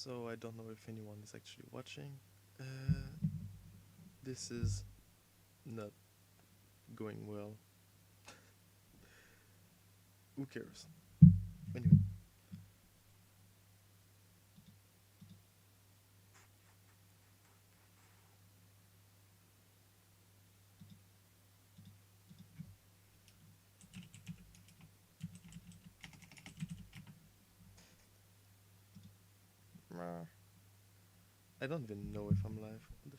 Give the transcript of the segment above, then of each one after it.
So I don't know if anyone is actually watching. Uh, this is not going well. Who cares? Anyway, I don't even know if I'm live. What the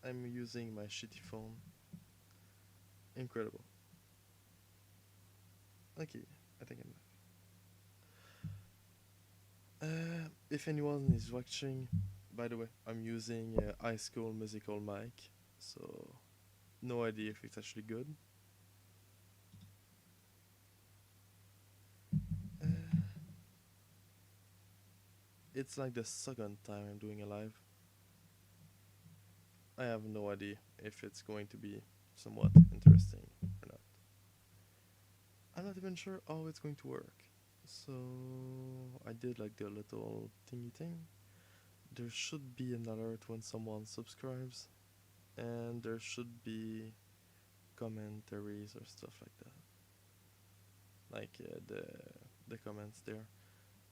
I'm using my shitty phone. Incredible. Okay, I think I'm live. If anyone is watching, by the way, I'm using High School Musical mic, so no idea if it's actually good. Uh, it's like the second time I'm doing a live. I have no idea if it's going to be somewhat interesting or not. I'm not even sure how it's going to work. So I did like the little thingy thing. There should be an alert when someone subscribes, and there should be commentaries or stuff like that. Like the comments there.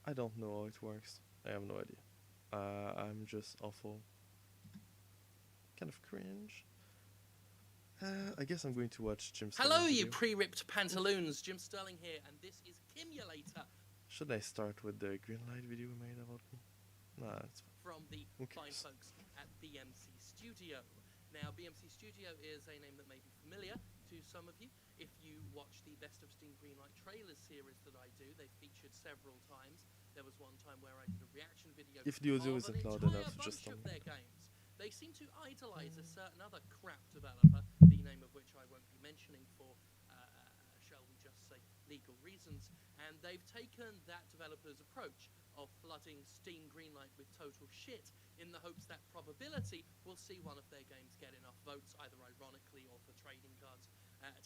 I don't know how it works. I have no idea. I'm just awful. Kind of cringe. I guess I'm going to watch Jim Sterling Hello, you video. pre-ripped pantaloons. Jim Sterling here, and this is Kimulator Should I start with the green light video we made about me? Nah, it's fine. from the Who fine cares? folks at BMC Studio. Now, BMC Studio is a name that may be familiar to some of you. If you watch the Best of Steam Greenlight trailers series that I do, they featured several times. There was one time where I did a reaction video If the audio of an isn't loud entire enough, just bunch tell of me. their games. They seem to idolize a certain other crap developer, the name of which I won't be mentioning for, shall we just say, legal reasons. And they've taken that developer's approach of flooding Steam Greenlight with total shit in the hopes that probability will see one of their games get enough votes, either ironically or for trading cards,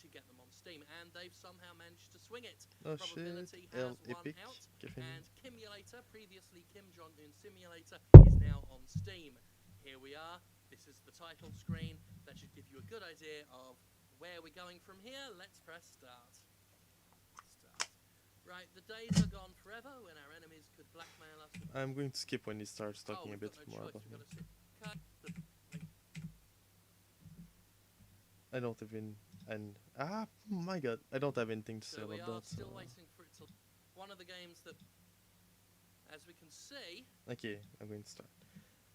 to get them on Steam. And they've somehow managed to swing it. Oh Probability shit, has won Epic, out, Caffeine. and Kimulator, previously Kim Jong-un Simulator, is now on Steam. Here we are. This is the title screen. That should give you a good idea of where we're going from here. Let's press start. Right, the days are gone forever when our enemies could blackmail us. I'm going to skip when he starts talking a we've bit got no more choice. about me. We've got to sit. Cut. I don't even. And my god, I don't have anything to say So we about are that. still waiting for it to. One of the games that, as we can see, Okay, I'm going to start.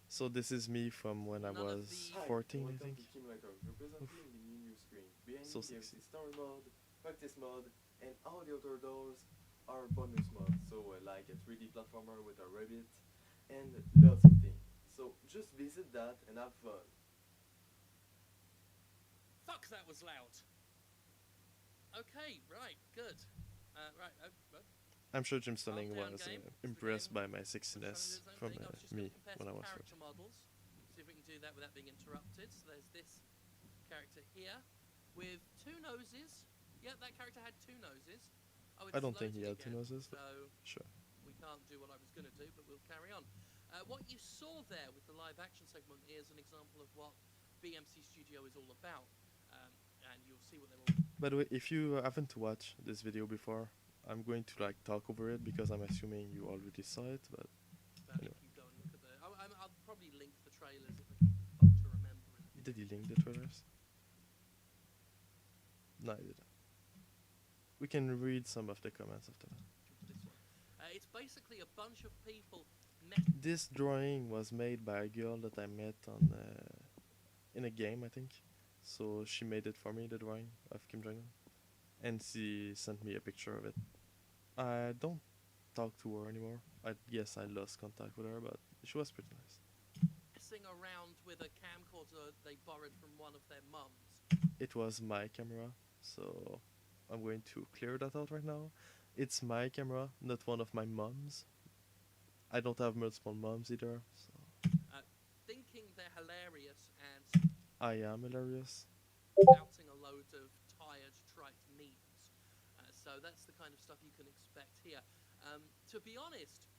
So this is me from when I None of was the- 14, I welcome think. to Kimulator. You're presently in the new screen. Behind So me there's sexy. the story mode, practice mode, and all the other doors are bonus modes. So like a 3D platformer with a rabbit, and lots of things. So just visit that and have fun. fuck, that was loud. Okay, right, good. Right, I'm sure Jim Sterling Calm down, was game. It's the impressed game. by my We're trying to do sexiness its own from thing. I was just me going to compare when I some was 14. character models. See if we can do that without being interrupted. So there's this character here with two noses. Yeah, that character had two noses. Oh, I don't think loaded he had two again, noses, but So sure. we can't do what I was going to do, but we'll carry on. What you saw there with the live action segment is an example of what BMC Studio is all about. And you'll see what they're all By the way, if you haven't watched this video before, I'm going to like talk over it because I'm assuming you already saw it, but about Anyway. if you go and look at the. I'll probably link the trailers if I can be fucked to remember in a did he video. link the trailers? No, I didn't. We can read some of the comments after that. For this one. It's basically a bunch of people met. This drawing was made by a girl that I met on in a game, I think. So she made it for me, the drawing of Kim Jong Un, and she sent me a picture of it. I don't talk to her anymore. I guess I lost contact with her, but she was pretty nice. Messing around with a camcorder they borrowed from one of their mums. It was my camera, so I'm going to clear that out right now. It's my camera, not one of my mom's. I don't have multiple moms either, so Thinking they're hilarious and I am hilarious. shouting a load of tired, trite memes. So that's the kind of stuff you can expect here. To be honest,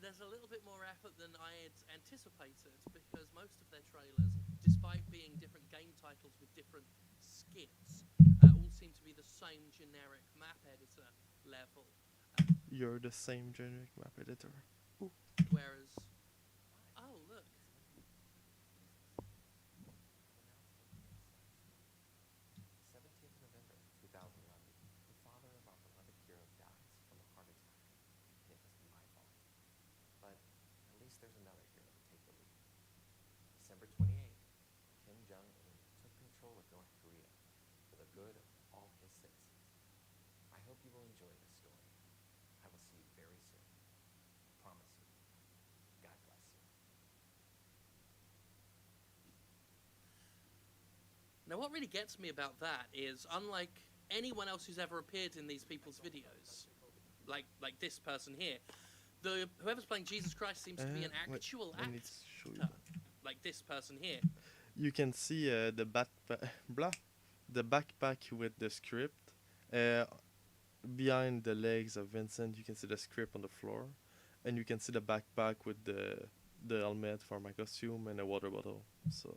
there's a little bit more effort than I had anticipated because most of their trailers, despite being different game titles with different skits, all seem to be the same generic map editor level. You're the same generic map editor. Whereas, oh look, 17th November 2011, the father of our beloved hero dies from a heart attack. It must be my fault. But at least there's another hero to take the lead. December 28th, Kim Jong-un took control of North Korea for the good of all his citizens. I hope you will enjoy this story. I will see you very soon. Promise you. God bless you. now what really gets me about that is, unlike anyone else who's ever appeared in these people's videos, like this person here, whoever's playing Jesus Christ seems to be an Wait, actual I need to show you actor, that. like this person here. You can see the the backpack with the script. Behind the legs of Vincent, you can see the script on the floor, and you can see the backpack with the helmet for my costume and a water bottle. So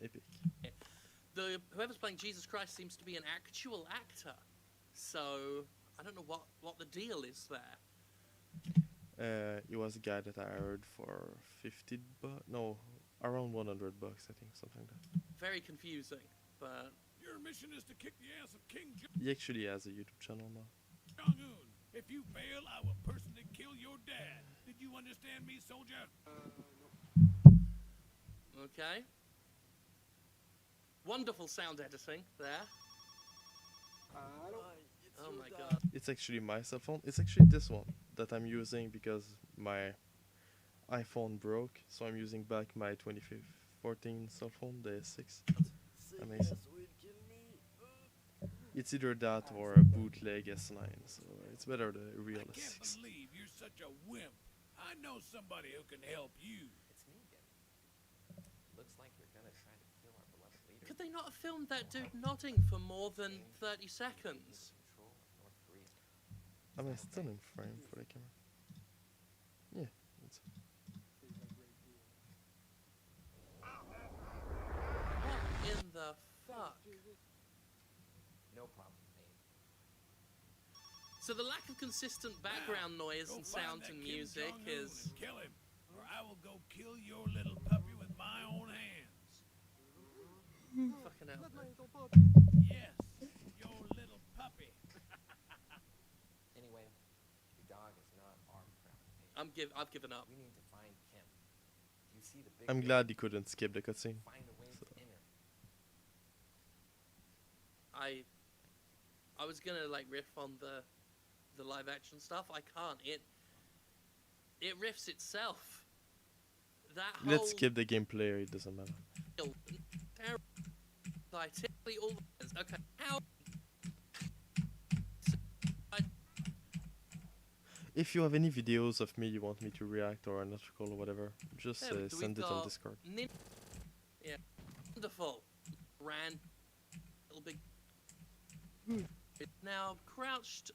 epic. Whoever's playing Jesus Christ seems to be an actual actor, so I don't know what the deal is there. It was a guy that I hired for no, around $100, I think, something like that. Very confusing, but Your mission is to kick the ass of King He actually has a YouTube channel now. Jong-un. If you fail, I will personally kill your dad. Did you understand me, soldier? okay. Wonderful sound editing there. Oh my god. It's actually my cell phone. It's actually this one that I'm using because my iPhone broke, so I'm using back my 2014 cell phone, the S6. Amazing. It's either that or a bootleg S9, so it's better the real I can't S6. believe you're such a wimp. I know somebody who can help you. It's me again. Looks like you're gonna try to kill our beloved leader. Could they not have filmed that dude nodding for more than 30 seconds? Control of North Korea. Am I still in frame for the camera? Yeah, it's What in the fuck? No problem, mate. So the lack of consistent background noise Go and find sound that and Kim music Jong-un is... and kill him, or I will go kill your little puppy with my own hands. Fucking hell. Yes, your little puppy. Anyway, your dog is not our priority. I've given up. We need to find Kim. You see the big I'm building? glad he couldn't skip the cutscene. Find a way So- to enter. I was gonna like riff on the live action stuff. I can't. It riffs itself. That whole Let's skip the gameplay, it doesn't matter. typically all okay. How If you have any videos of me you want me to react or an article or whatever, just There we go, send we've it on got Discord. yeah, wonderful. Ran little big. Now crouched,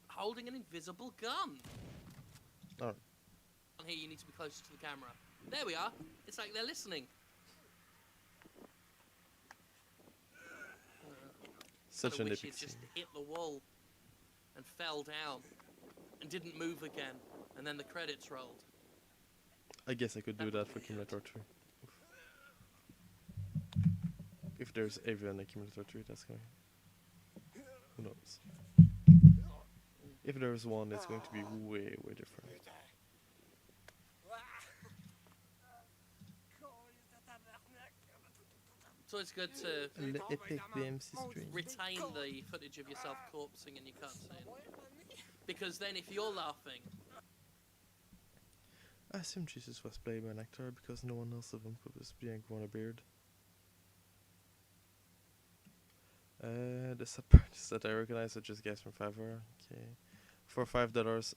holding an invisible gun. Alright. On here, you need to be closer to the camera. There we are. It's like they're listening. Such Kinda an wish epic he'd just scene. hit the wall and fell down and didn't move again, and then the credits rolled. I guess I could do that for Accumulator 3. If there's ever an Accumulator 3 that's coming. Who knows? If there's one, it's going to be way, way different. So it's good to The epic BMC stream. retain the footage of yourself corpsing in your cutscene. Because then if you're laughing, I assume Jesus was played by an actor because no one else of him was being grown a beard. The sad part is that I recognize are just guys from Fiverr. Okay, for $5,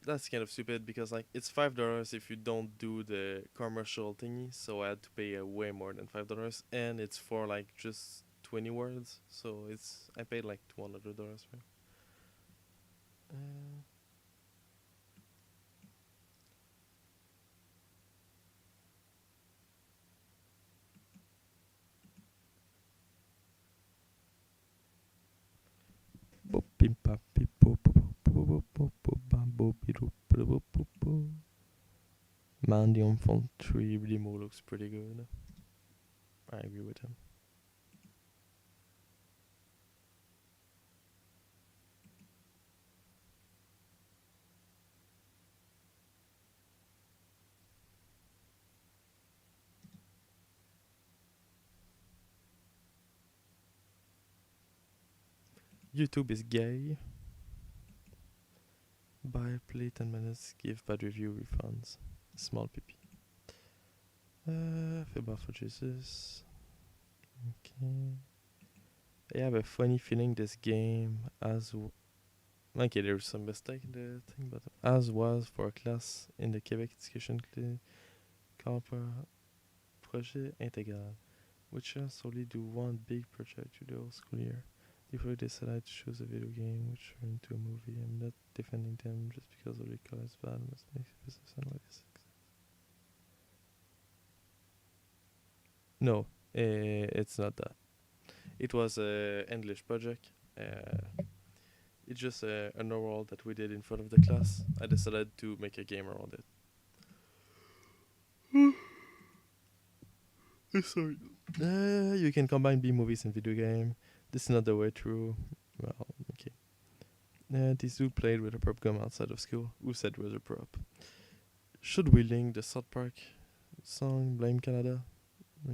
that's kind of stupid because like it's $5 if you don't do the commercial thingy. So I had to pay way more than $5, and it's for like just 20 words. So I paid like $200 for it. Man, the Unfold 3 demo looks pretty good. I agree with him. YouTube is gay. Buy, play 10 minutes, give bad review, refunds. Small PP. Fibber for Jesus. Okay. I have a funny feeling this game okay, there's some mistake in the thing, but as was for a class in the Quebec Education Projet Intégral, which just solely do one big project through the whole school year. Therefore, they decided to choose a video game which turned into a movie. I'm not defending them just because of the colors bad must make business and what is. No, it's not that. It was a English project. It's just a normal that we did in front of the class. I decided to make a game around it. Sorry. You can combine B movies and video game. This is not the way through. Well, okay. These two played with a prop gun outside of school. Who said it was a prop? Should we link the South Park song Blame Canada?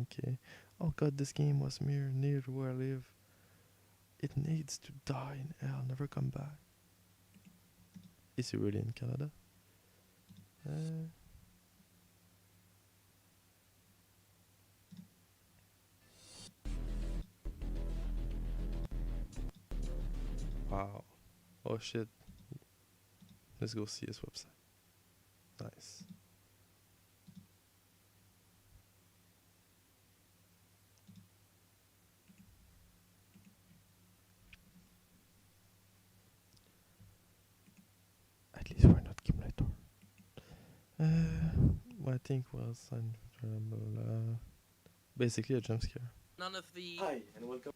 Okay. Oh god, this game was near to where I live. It needs to die in hell, never come back. Is he really in Canada? Wow. Oh shit. Let's go see his website. Nice. At least we're not Kimulator. What I think was basically a jump scare. None of the Hi, and welcome.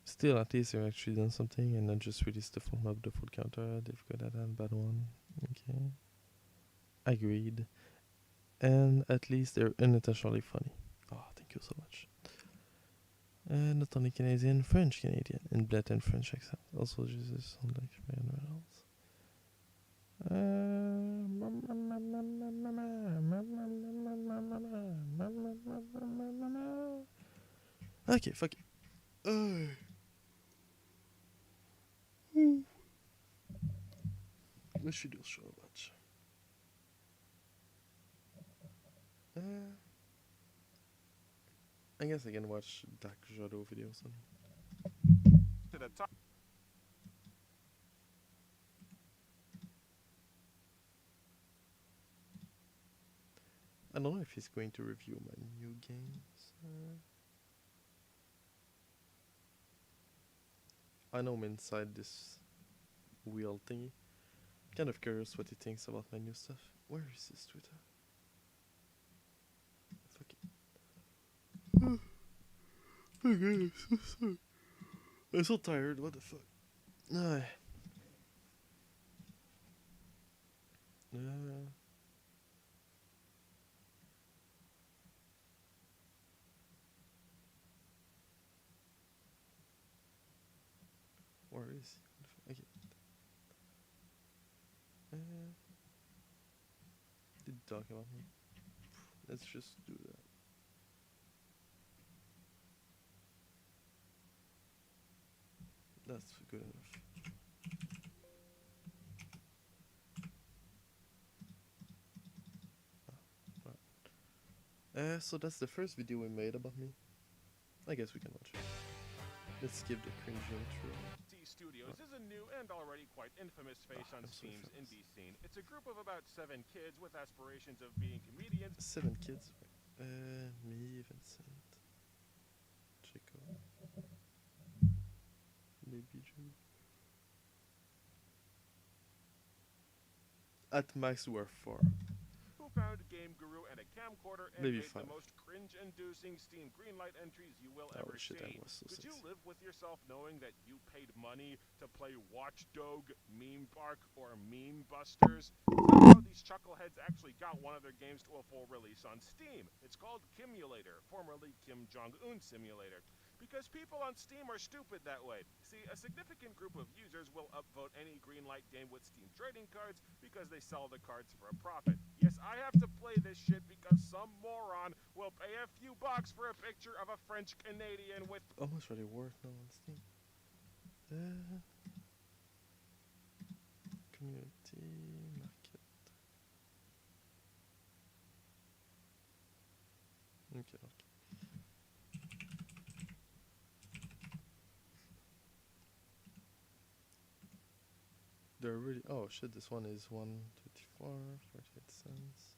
Still, at least they've actually done something and not just released the full map, the full counter. They've got that and bad one. Okay. Agreed. And at least they're unintentionally funny. Oh, thank you so much. Not only Canadian, French Canadian, in blatant French accent. Also, Jesus sound like Ryan Reynolds. Okay, fuck it. What should you show about? I guess I can watch Dak Jado videos on. To the top. I don't know if he's going to review my new games. I know I'm inside this wheel thingy. Kind of curious what he thinks about my new stuff. Where is his Twitter? Fuck it. Okay, so sorry. I'm so tired. What the fuck? Where is he? Okay. Did he talk about me? Let's just do that. That's good enough. So that's the first video we made about me. I guess we can watch it. Let's skip the cringe intro. T Studios is a new and already quite infamous face on I'm so Steam's famous. indie scene. It's a group of about 7 kids with aspirations of being comedians. 7 kids. Me, Vincent, Chico, Baby Joe. At max, we're 4. Who found Game Guru and a camcorder and Maybe made the 5. most cringe-inducing Steam Greenlight entries you will Oh ever shit, see. that was so Could you sexy. live with yourself knowing that you paid money to play Watchdog, Meme Park, or Meme Busters? Somehow these chuckleheads actually got one of their games to a full release on Steam. It's called Kimulator, formerly Kim Jong-un Simulator. Because people on Steam are stupid that way. See, a significant group of users will upvote any Greenlight game with Steam trading cards because they sell the cards for a profit. Yes, I have to play this shit because some moron will pay a few bucks for a picture of a French Canadian with Almost really worth now on Steam. Community market. Okay, okay. They're really. Oh shit! This one is 124, 48 cents.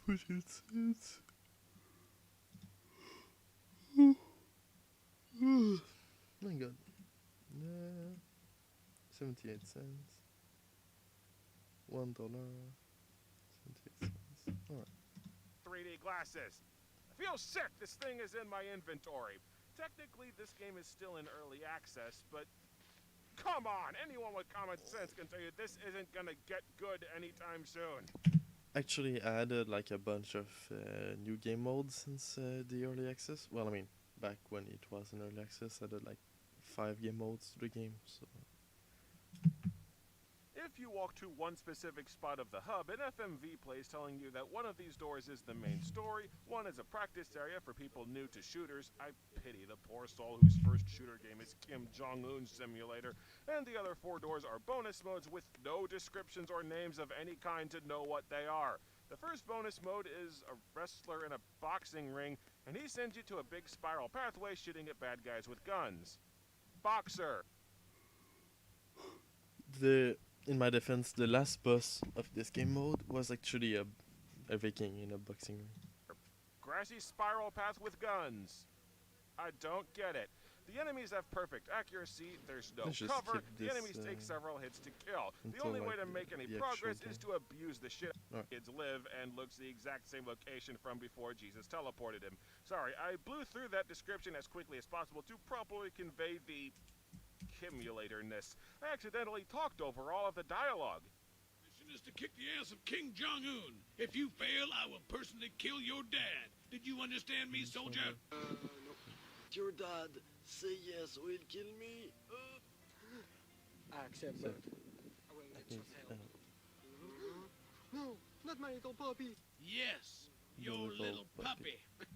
48 cents. My god. 78 cents. $1. 78 cents. Alright. 3D glasses. I feel sick. This thing is in my inventory. Technically, this game is still in early access, but come on! Anyone with common sense can tell you this isn't gonna get good anytime soon. Actually, I added like a bunch of new game modes since the early access. Well, I mean, back when it was in early access, I did like 5 game modes to the game. So If you walk to one specific spot of the hub, an FMV plays telling you that one of these doors is the main story, one is a practice area for people new to shooters. I pity the poor soul whose first shooter game is Kim Jong-un Simulator, and the other 4 doors are bonus modes with no descriptions or names of any kind to know what they are. The first bonus mode is a wrestler in a boxing ring, and he sends you to a big spiral pathway shooting at bad guys with guns. Boxer. in my defense, the last boss of this game mode was actually a Viking in a boxing ring. Grassy spiral path with guns. I don't get it. The enemies have perfect accuracy, there's no Let's just cover, skip the this, enemies take several hits to kill. The until, only way like, to make any the progress actual is game. to abuse the shit Alright. kids live and looks the exact same location from before Jesus teleported him. Sorry, I blew through that description as quickly as possible to properly convey the Kimulator-ness. I accidentally talked over all of the dialogue. Mission is to kick the ass of King Jong-un. If you fail, I will personally kill your dad. Did you understand me, soldier? No. Your dad say yes will kill me. I accept So, that. I will need some help. No, not my little puppy. Yes, Your your little little puppy. puppy.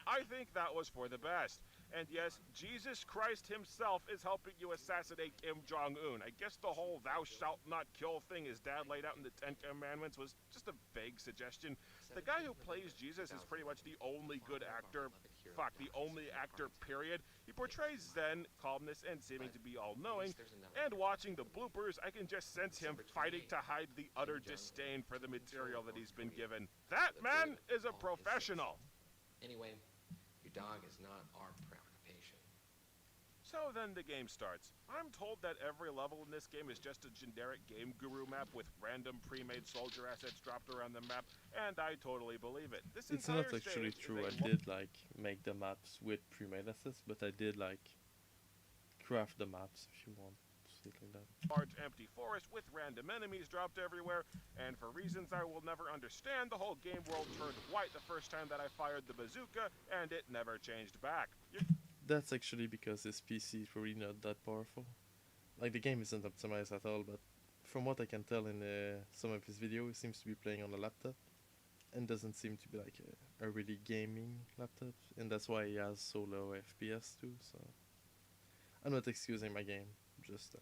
I think that was for the best. And yes, Jesus Christ himself is helping you assassinate Kim Jong-un. I guess the whole thou shalt not kill thing his dad laid out in the Ten Commandments was just a vague suggestion. The guy who plays Jesus is pretty much the only good actor, the only actor, period. He portrays zen, calmness, and seeming to be all-knowing. And watching the bloopers, I can just sense him fighting to hide the utter disdain for the material that he's been given. That man is a professional. Anyway, your dog is not our preoccupation. So then the game starts. I'm told that every level in this game is just a generic Game Guru map with random pre-made soldier assets dropped around the map, and I totally believe it. This it's entire not actually stage is true. a I did like make the maps with pre-made assets, but I did like craft the maps if you want to see it like that. large empty forest with random enemies dropped everywhere, and for reasons I will never understand, the whole game world turned white the first time that I fired the bazooka, and it never changed back. That's actually because this PC is really not that powerful. Like the game isn't optimized at all, but from what I can tell in some of his videos, he seems to be playing on a laptop, and doesn't seem to be like a really gaming laptop, and that's why he has so low FPS too. So I'm not excusing my game, just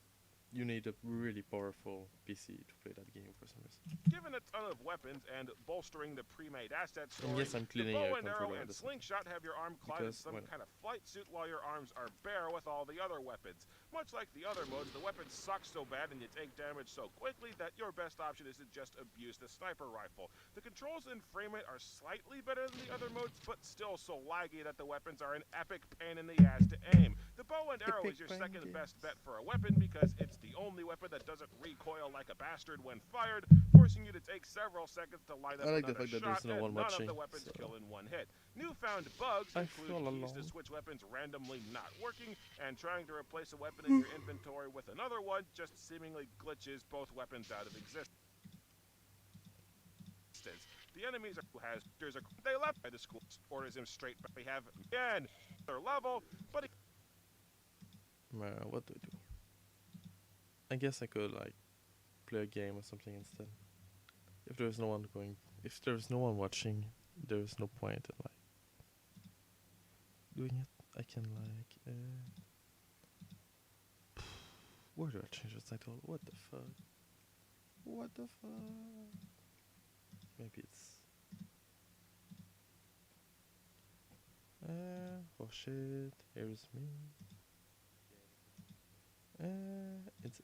you need a really powerful PC to play that game for some reason. Given a ton of weapons and bolstering the pre-made asset And story, yes, I'm the cleaning bow a and arrow controller at and the same time. slingshot have your arm clad in Because, some well, kind of flight suit while your arms are bare with all the other weapons. Much like the other modes, the weapons suck so bad and you take damage so quickly that your best option is to just abuse the sniper rifle. The controls and frame rate are slightly better than the other modes, but still so laggy that the weapons are an epic pain in the ass to aim. The bow and arrow is your second best bet for a weapon because it's the only weapon that doesn't recoil like a bastard when fired, forcing you to take several seconds to line up I like the another fact that shot, there's no and one none watching, of the weapons so kill in one hit. Newfound bugs I include feel keys to alone. switch weapons randomly not working, and trying to replace a weapon in your inventory with another one just seemingly glitches both weapons out of existence. The enemies are there's a they left by the school orders him straight back. We have again their level, but What do I do? I guess I could like play a game or something instead. If there's no one watching, there's no point in like doing it. I can like where do I change the title? What the fuck? What the fuck? Maybe it's oh shit, here's me. It's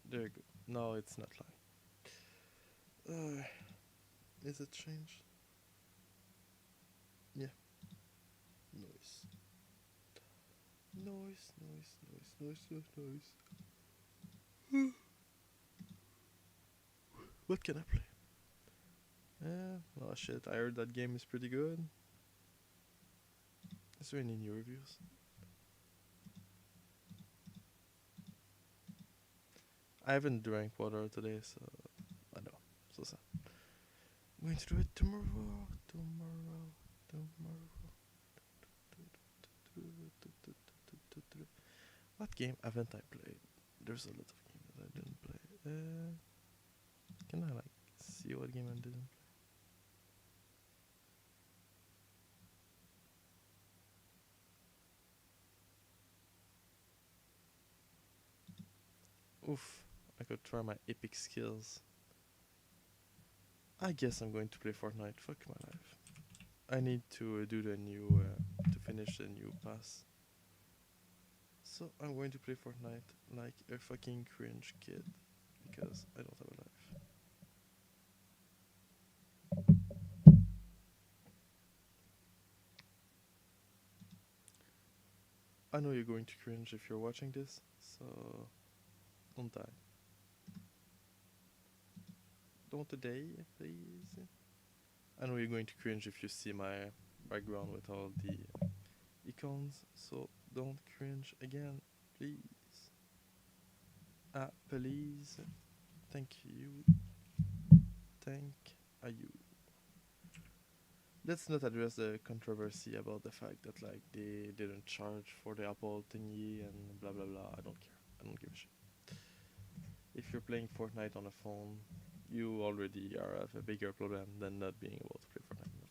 there you go. No, it's not lying. Is it changed? Yeah. Noise. Noise, noise, noise, noise, noise, noise. What can I play? Oh shit, I heard that game is pretty good. Is there any new reviews? I haven't drank water today, so I know. So sad. I'm going to do it tomorrow. What game haven't I played? There's a lot of games that I didn't play. Can I like see what game I didn't play? Oof, I could try my epic skills. I guess I'm going to play Fortnite. Fuck my life. I need to do the new, to finish the new pass. So I'm going to play Fortnite like a fucking cringe kid because I don't have a life. I know you're going to cringe if you're watching this, so don't die. Don't today, please. I know you're going to cringe if you see my background with all the icons, so don't cringe again, please. Please. Thank you. Thank you. Let's not address the controversy about the fact that like they didn't charge for the Apple thingy and blah blah blah. I don't care. I don't give a shit. If you're playing Fortnite on a phone, you already have a bigger problem than not being able to play Fortnite on a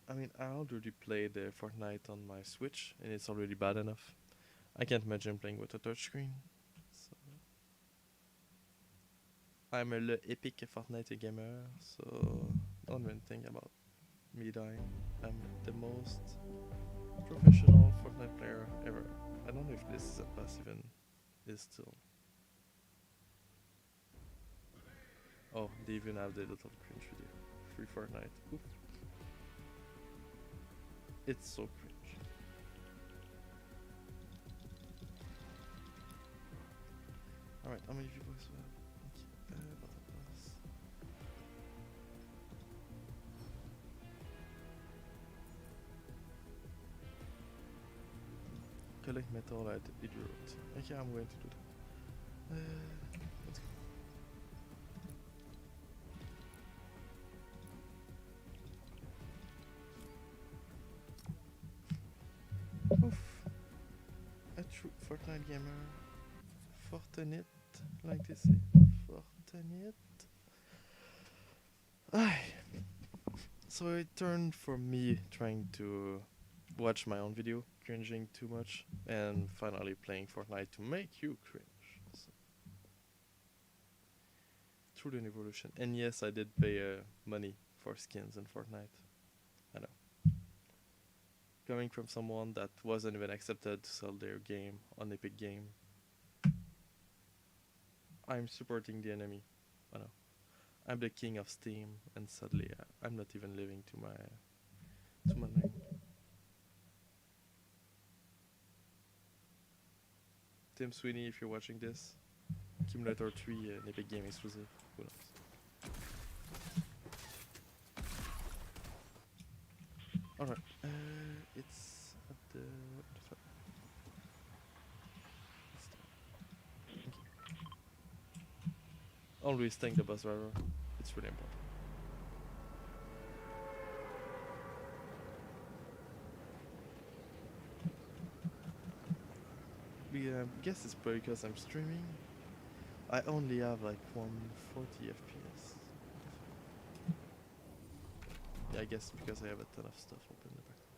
phone. I mean, I already played the Fortnite on my Switch, and it's already bad enough. I can't imagine playing with a touchscreen. So I'm a epic Fortnite gamer, so don't even think about me dying. I'm the most professional Fortnite player ever. I don't know if this is a pass even is still. Oh, they even have the little cringe video. Free Fortnite. Oof. It's so cringe. Alright, how many people is that? Battle pass. Collect metal at Idiot. Okay, I'm going to do that. Let's go. Oof. A true Fortnite gamer. Fortnite, like they say. Fortnite. Ay. So it turned from me trying to watch my own video, cringing too much, and finally playing Fortnite to make you cringe. So, through the evolution. And yes, I did pay money for skins in Fortnite. I know. Coming from someone that wasn't even accepted to sell their game on Epic Game, I'm supporting the enemy. I know. I'm the king of Steam, and sadly, I'm not even living to my name. Tim Sweeney, if you're watching this, Accumulator 3, an Epic Game exclusive. Who knows? Alright, it's at the front. Thank you. Always thank the bus driver. It's really important. Guess it's probably because I'm streaming. I only have like 140 FPS. Yeah, I guess because I have a ton of stuff open in the background.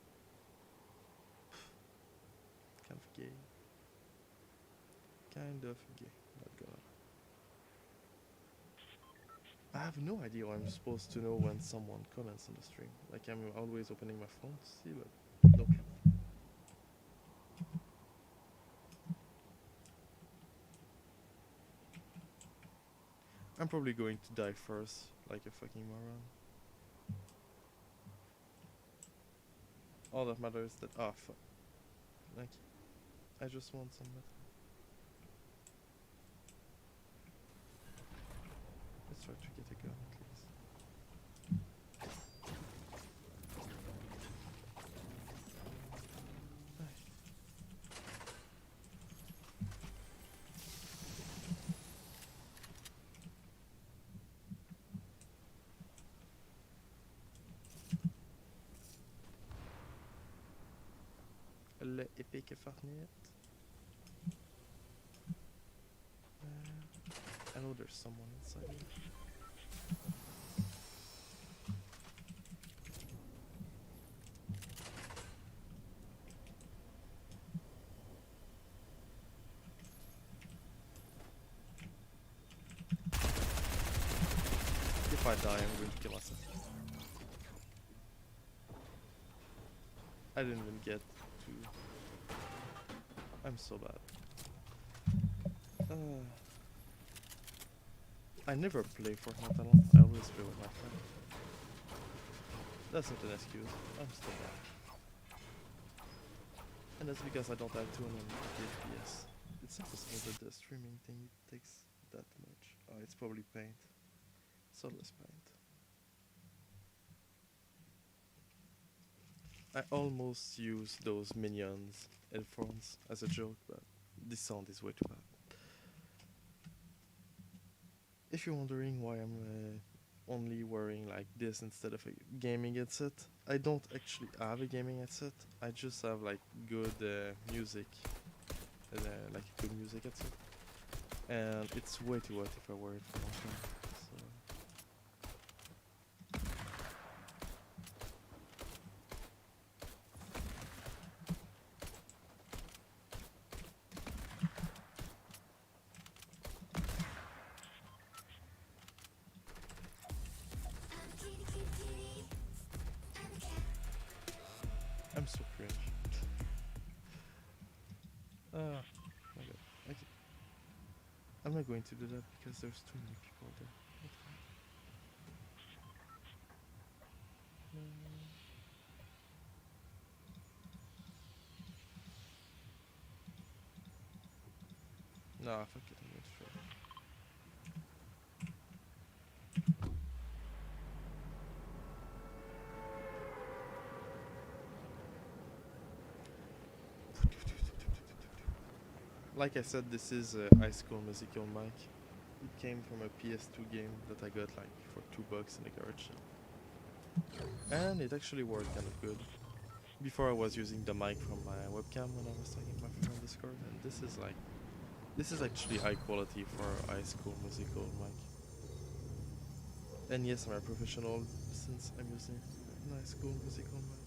Kind of gay. Kind of gay. Not gonna lie. I have no idea how I'm supposed to know when someone comments on the stream. Like I'm always opening my phone to see, but no clue. I'm probably going to die first, like a fucking moron. All that matters is that fuck. Like, I just want some metal. Let's try to get a gun at least. Le Epic Fortnite. I know there's someone inside here. If I die, I'm going to kill myself. I didn't even get to... I'm so bad. I never play Fortnite alone. I always play with my friends. That's not an excuse. I'm still bad. And that's because I don't have 250 FPS. It's not possible that the streaming thing takes that much. Oh, it's probably paint. Soulless paint. I almost use those Minions headphones as a joke, but this sound is way too bad. If you're wondering why I'm only wearing like this instead of a gaming headset, I don't actually have a gaming headset. I just have like good music, like a good music headset, and it's way too hot if I wear it for a long time. I'm so cringe. My god. I'm not going to do that because there's too many people there. Nah, fuck it, I'm going to try. Like I said, this is a High School Musical mic. It came from a PS2 game that I got like for $2 in the garage sale. And it actually worked kind of good. Before I was using the mic from my webcam when I was talking to my friend on Discord, and this is actually high quality for a High School Musical mic. And yes, I'm a professional since I'm using Nice, cool musical man.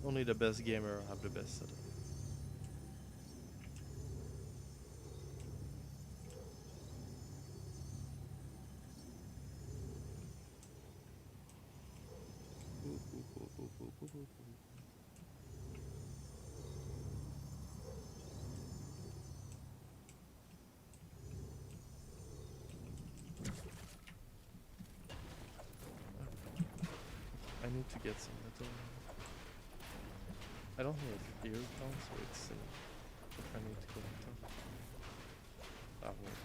Only the best gamer have the best setup. Ooh, ooh, ooh, ooh, ooh, ooh, ooh, ooh. I need to get some metal. I don't know if ear counts or it's if I need to go metal. Ah, well.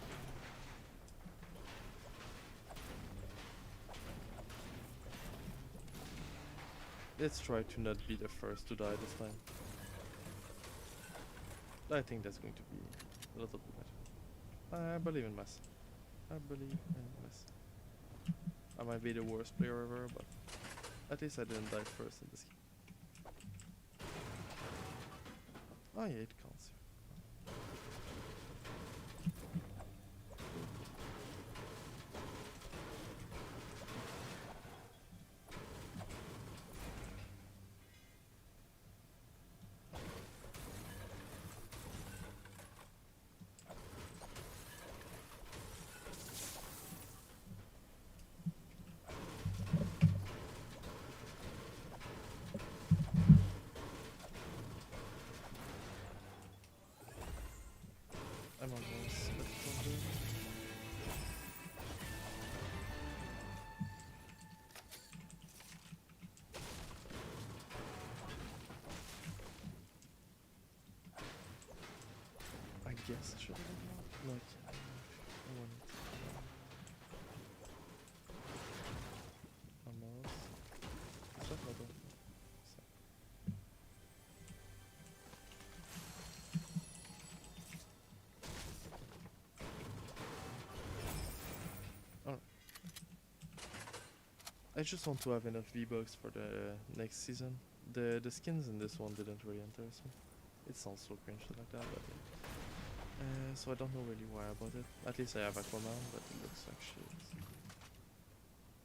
Let's try to not be the first to die this time. I think that's going to be a little bit better. I believe in myself. I believe in myself. I might be the worst player ever, but at least I didn't die first in this game. Oh yeah, it counts. I'm almost at the top. I guess I should have done that. Like, I want it. Almost. Is that not done? So. Alright. I just want to have enough V-Bucks for the next season. The skins in this one didn't really interest me. It sounds so cringe like that, but so I don't know really why I bought it. At least I have Aquaman, but it looks like shit.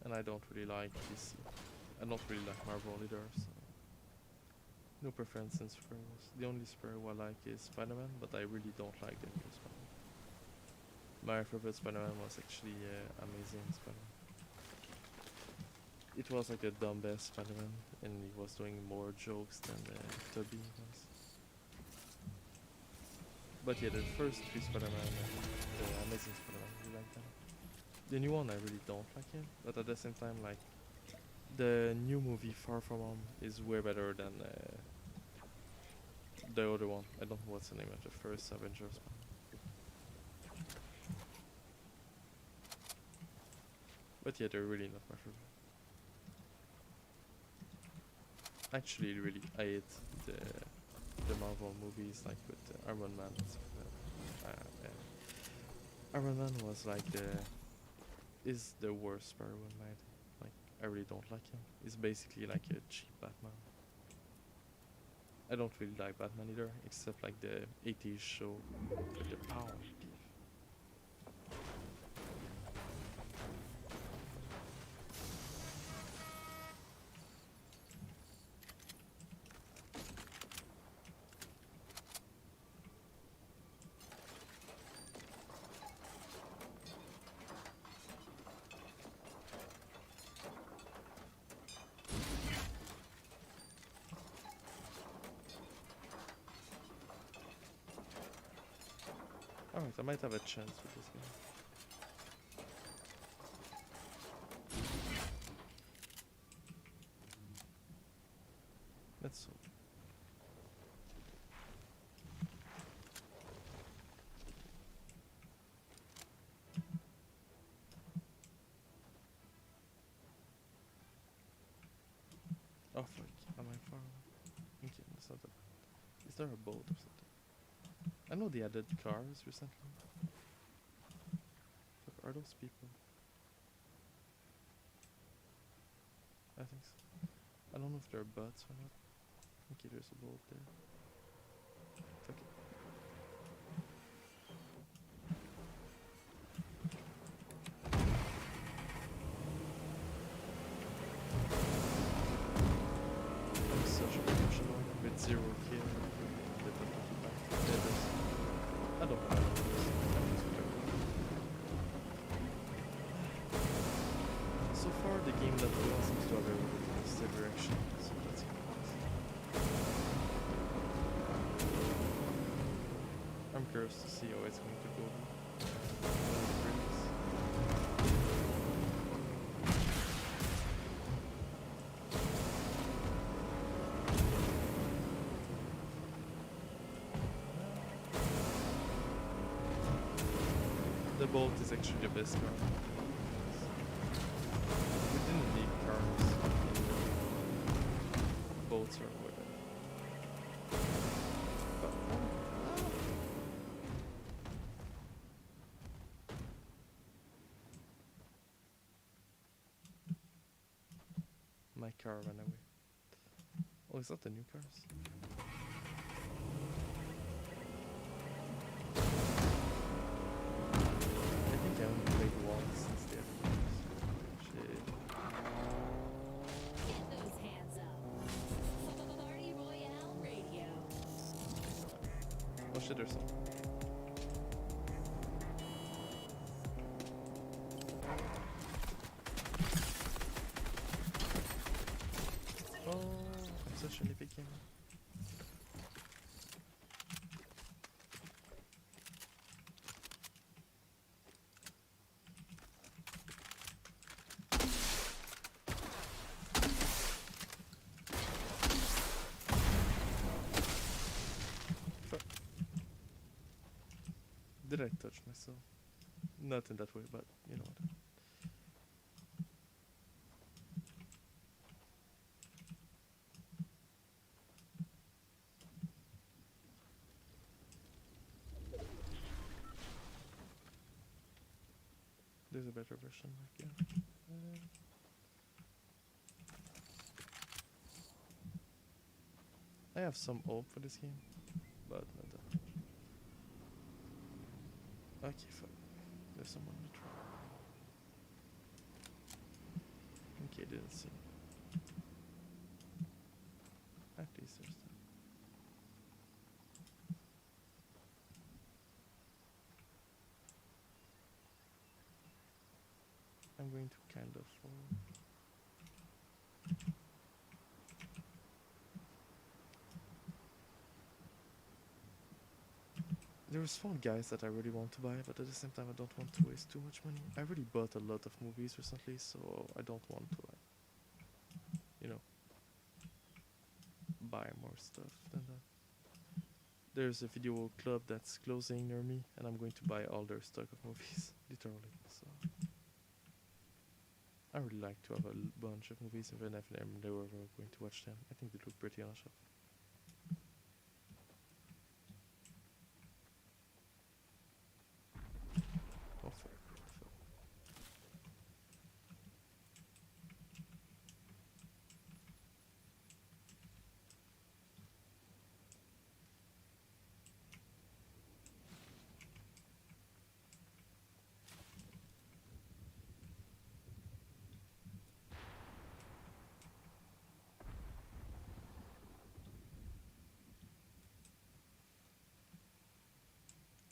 And I don't really like DC. I don't really like Marvel either, so no preference in superheroes. The only superhero I like is Spider-Man, but I really don't like the new Spider-Man. My favorite Spider-Man was actually Amazing Spider-Man. It was like a dumb best Spider-Man, and he was doing more jokes than Tobey was. But yeah, the first three Spider-Man and the Amazing Spider-Man, I really like them. The new one I really don't like him, but at the same time, like, the new movie Far From Home is way better than the other one. I don't know what's the name of the first Avengers one. But yeah, they're really not my favorite. Actually, really, I hate the Marvel movies, like with Iron Man and stuff like that. Iron Man was like is the worst Spider-Man made. Like, I really don't like him. He's basically like a cheap Batman. I don't really like Batman either, except like the 80s show with the power. Alright, I might have a chance with this game. Let's hope. Oh fuck, am I far away? Okay, that's not a... Is there a boat or something? I know they added cars recently. Fuck, are those people? I think so. I don't know if they're bots or not. Okay, there's a boat there. Fuck it. with 0 kill. With a little back. I don't know. So far, the game that seems to have a really positive direction. So that's good. I'm curious to see how it's going to go. When it releases. The Bolt is actually the best car. We didn't need cars. Bolts are more than. My car ran away. Oh, is that the new cars? I think I only played once since the other games. Shit. Get those hands up. Party Royale Radio. Oh shit, there's some. Oh, I'm such an epic gamer. Did I touch myself? Not in that way, but you know what. There's a better version, like, yeah. I have some hope for this game, but not that much. Okay, fuck. There's someone on the track. Okay, didn't see me. At least there's that. I'm going to kind of follow. There's Fall Guys that I really want to buy, but at the same time I don't want to waste too much money. I already bought a lot of movies recently, so I don't want to, like, you know, buy more stuff than that. There's a video club that's closing near me, and I'm going to buy all their stock of movies, literally. So I really like to have a bunch of movies, even if I'm never going to watch them. I think they look pretty on a shelf. Oh fuck, what the fuck.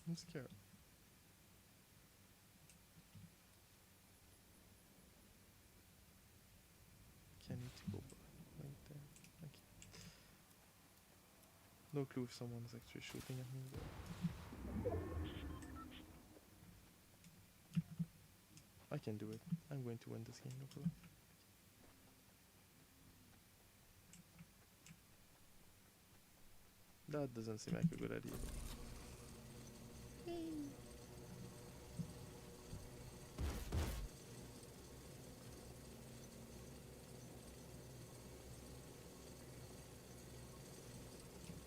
I'm scared. Okay, I need to go back right there. Okay. No clue if someone is actually shooting at me, but I can do it. I'm going to win this game, no problem. That doesn't seem like a good idea.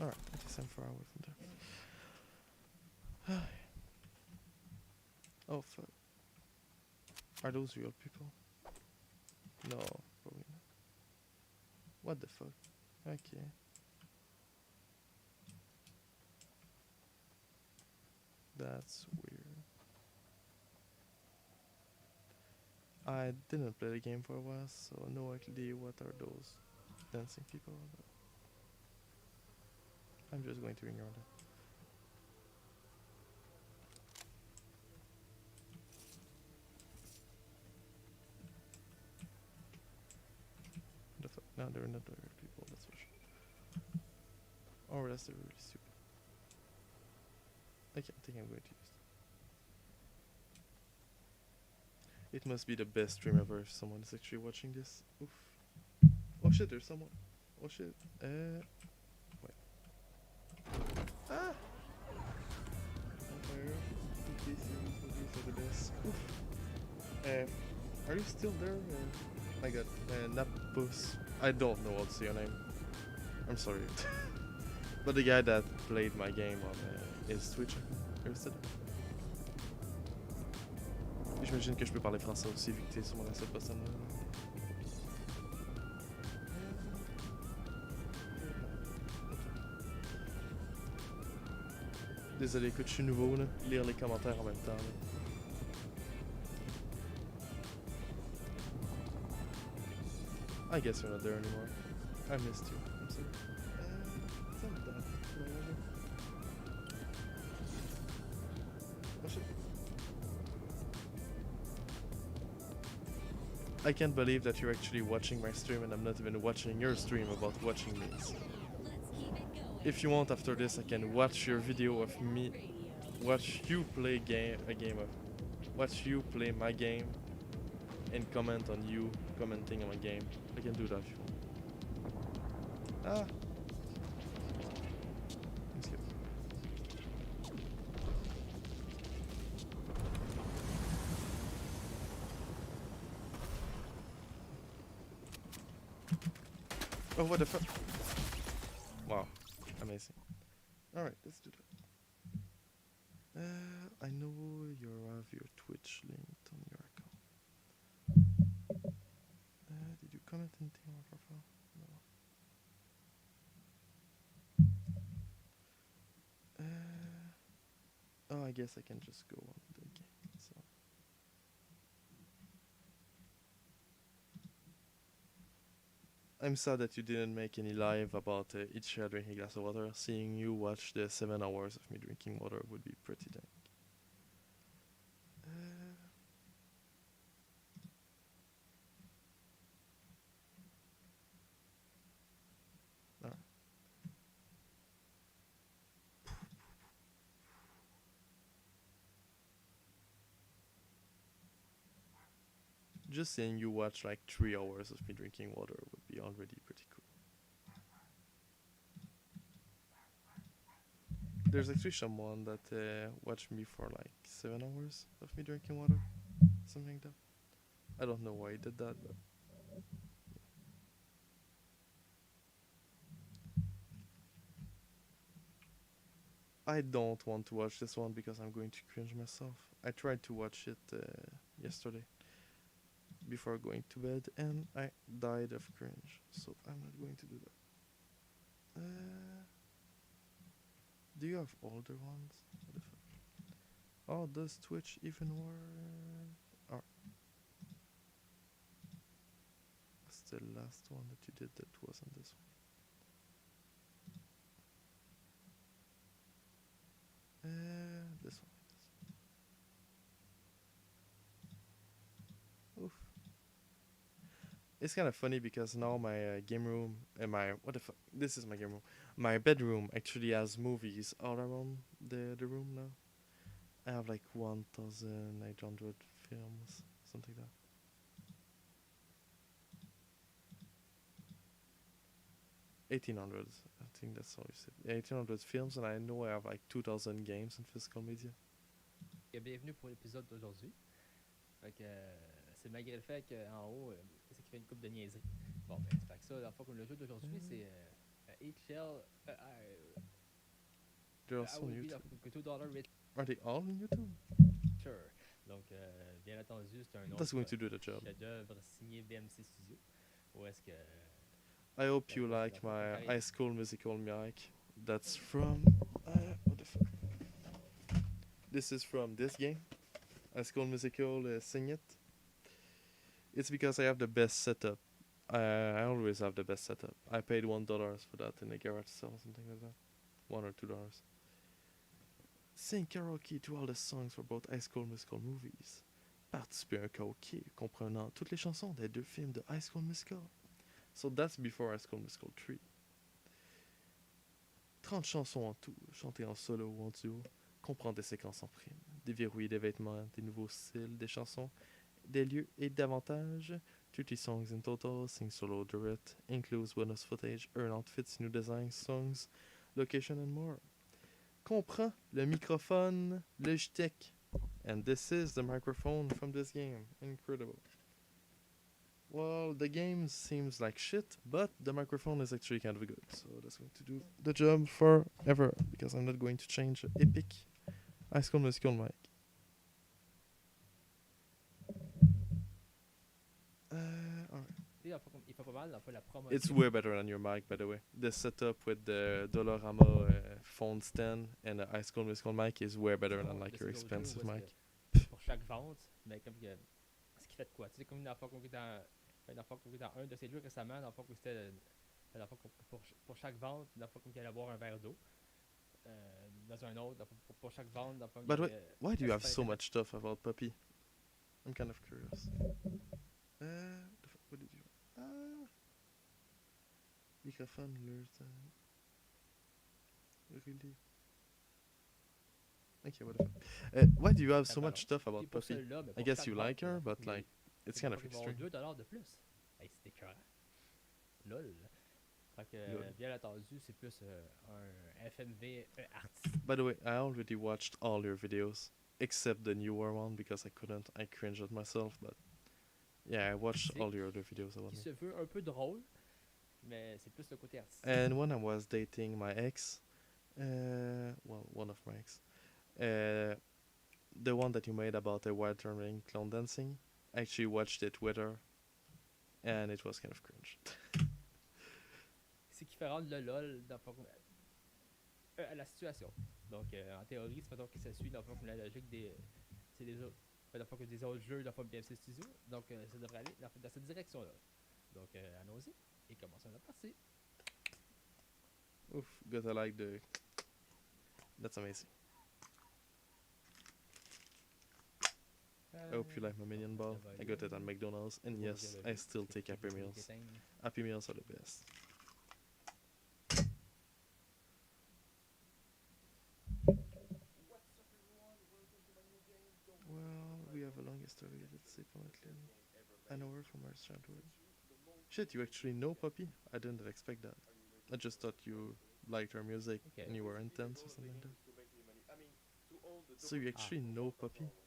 Alright, I guess I'm far away from there. Oh fuck. Are those real people? No, probably not. What the fuck? Okay. That's weird. I didn't play the game for a while, so no idea what are those dancing people. I'm just going to ignore that. The fuck? No, they're not the weird people, that's for sure. Or else they're really stupid. I can't think I'm going to use it. It must be the best stream ever if someone is actually watching this. Oof. Oh shit, there's someone. Oh shit. Wait. Ah! Vampire. PC series movies are the best. Oof. Are you still there? My god. Napus. I don't know what's your name. I'm sorry. But the guy that played my game on is Twitch. Are you still there? J'imagine que je peux parler français aussi vu que t'es sûrement la seule personne là. Désolé, écoute, je suis nouveau là. Lire les commentaires en même temps là. I guess you're not there anymore. I missed you. I'm sorry. It's not that. Oh shit. I can't believe that you're actually watching my stream and I'm not even watching your stream about watching me. So if you want after this I can watch your video of me, watch you play watch you play my game and comment on you commenting on my game. I can do that if you want. Ah! Skip. Oh, what the fuck? Wow, amazing. Alright, let's do that. I know you have your Twitch linked on your account. Did you comment anything on my profile? No. Oh, I guess I can just go on the game. So. I'm sad that you didn't make any live about each drinking a glass of water. Seeing you watch the 7 hours of me drinking water would be pretty dang. Alright. Just seeing you watch like 3 hours of me drinking water would be already pretty cool. There's actually someone that watched me for like 7 hours of me drinking water. Something like that. I don't know why he did that, but... I don't want to watch this one because I'm going to cringe myself. I tried to watch it yesterday before going to bed and I died of cringe, so I'm not going to do that. Do you have older ones? What the fuck? Oh, does Twitch even work? Or what's the last one that you did that wasn't this one? This one. Oof. It's kind of funny because now my game room and what the fuck? This is my game room. My bedroom actually has movies all around the room now. I have like 1,800 films, something like that. 1,800, I think that's all you said. 1,800 films, and I know I have like 2,000 games in physical media. Et bienvenue pour l'épisode d'aujourd'hui. Fait que c'est malgré le fait qu'en haut, c'est qui fait une coupe de niaiserie. Bon, ben, c'est fait que ça, dans le fond, comme le jeu d'aujourd'hui, c'est HL. They're also on will be YouTube. $2 with. Are they all on YouTube? Sure. Donc, bien entendu, c'est un That's autre going to do the job. chef-d'œuvre signé BMC Studio. Où est-ce que. I hope you like my High School Musical mic. That's from what the fuck? This is from this game, High School Musical Sing It. It's because I have the best setup. I always have the best setup. I paid $1 for that in a garage sale or something like that. $1 or $2. Sing karaoke to all the songs for both High School Musical movies. Participer à un karaoke comprenant toutes les chansons des 2 films de High School Musical. So that's before High School Musical 3. 30 chansons en tout, chantées en solo ou en duo, comprend des séquences en prime, déverrouiller des vêtements, des nouveaux styles, des chansons, des lieux et davantage. 30 songs in total, sing solo duet, includes bonus footage, earn outfits, new designs, songs, location and more. Comprend le microphone Logitech. And this is the microphone from this game. Incredible. Well, the game seems like shit, but the microphone is actually kind of good. So that's going to do the job forever, because I'm not going to change Epic High School Musical mic. Alright. Tu sais, dans le fond, il fait pas mal dans le fond, la promotion. It's way better than your mic, by the way. The setup with the Dolorama phone stand and the High School Musical mic is way better than like De your ces autres jeux expensive où est-ce mic. que pour chaque vente, mais comme que. Ce qui fait de quoi? Tu sais, comme dans le fond, qu'on est dans un de ces jeux récemment, dans le fond, que c'était. Dans le fond, pour chaque vente, dans le fond, qu'il allait boire un verre d'eau. Dans un autre, dans le fond, pour chaque vente, dans le fond. But why do you have ça so fait- much stuff about Puppy? I'm kind of curious. What did you? Microphone alert. Really? Okay, whatever. Why do you have so much stuff about Puis pour Puppy? celle-là, mais I pour guess chaque you vente, like her, dans le but fond, like, it's ils kind vont- of ils vont extreme. $2 de plus. Hey, c'était écœurant. Lol. Fait que, Lol. bien entendu, c'est plus un FMV artiste. By the way, I already watched all your videos, except the newer one because I couldn't. I cringed at myself, but yeah, I watched C'est- all your other videos about Qui me. se veut un peu drôle, mais c'est plus le côté artistique. And when I was dating my ex, well, one of my ex, the one that you made about a wild turning clown dancing, I actually watched it with her, and it was kind of cringe. C'est qui fait rendre le LOL dans le fond, à la situation. Donc, en théorie, c'est pas que ça suit dans le fond, la logique des. C'est des autres. Dans le fond, que des autres jeux dans le fond, BFC Studio. Donc, ça devrait aller dans cette direction-là. Donc, allons-y et commençons la partie. Oof, gotta like the. That's amazing. I hope you like my minion ball. I got it at McDonald's, and yes, I still take Happy Meals. Happy Meals are the best. Well, we have a long history. Let's see politely. An hour from our childhood. Shit, you actually know Puppy? I didn't expect that. I just thought you liked her music Okay. and you were intense or something like that. To make me money. I mean, to all the So you double actually tap know of Puppy? performance.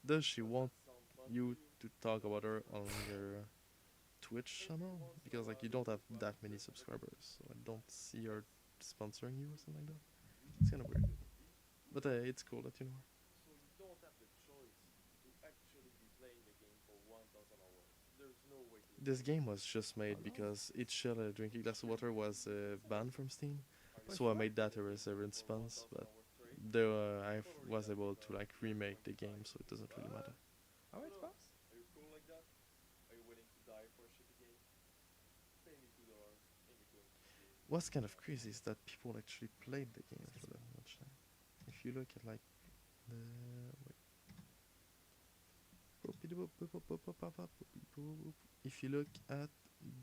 Does she Does want that sound fun you to talk about her on your Twitch channel? Because like you don't have that many subscribers, so I don't see her sponsoring you or something like that. It's kind of weird, but it's cool that you know her. So you don't have the choice to actually be playing the game for 1,000 hours. There's no way to. This game was just made because each shell drinking glass of water was banned from Steam, Are you so I sure? made that a reservance For response. 1,000 But hours straight? I was able to like remake the game, so it doesn't really matter. Ah ouais, tu penses? Are you cool like that? Are you willing to die for a shitty game? Pay me $2 and you're going to the game. What's kind of crazy is that people actually played the game for that much time. If you look at like the if you look at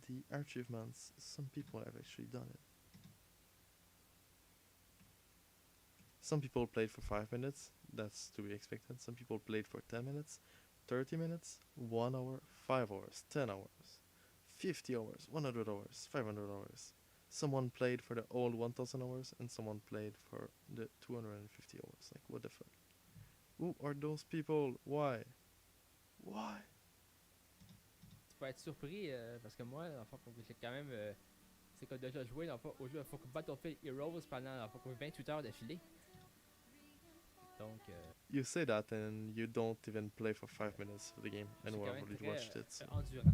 the achievements, some people have actually done it. Some people played for 5 minutes, that's to be expected. Some people played for 10 minutes, 30 minutes, 1 hour, 5 hours, 10 hours, 50 hours, 100 hours, 500 hours. Someone played for the old 1000 hours and someone played for the 250 hours. Like, what the fuck? Who are those people? Why? Why? Tu peux être surpris parce que moi, dans le fond, j'ai quand même. C'est qu'on a déjà joué dans le fond, au jeu Battlefield Heroes pendant dans le fond, 28 heures d'affilée. Donc, You say that and you don't even play for 5 minutes of the game. I c'est know quand I même already très watched it. So. endurant.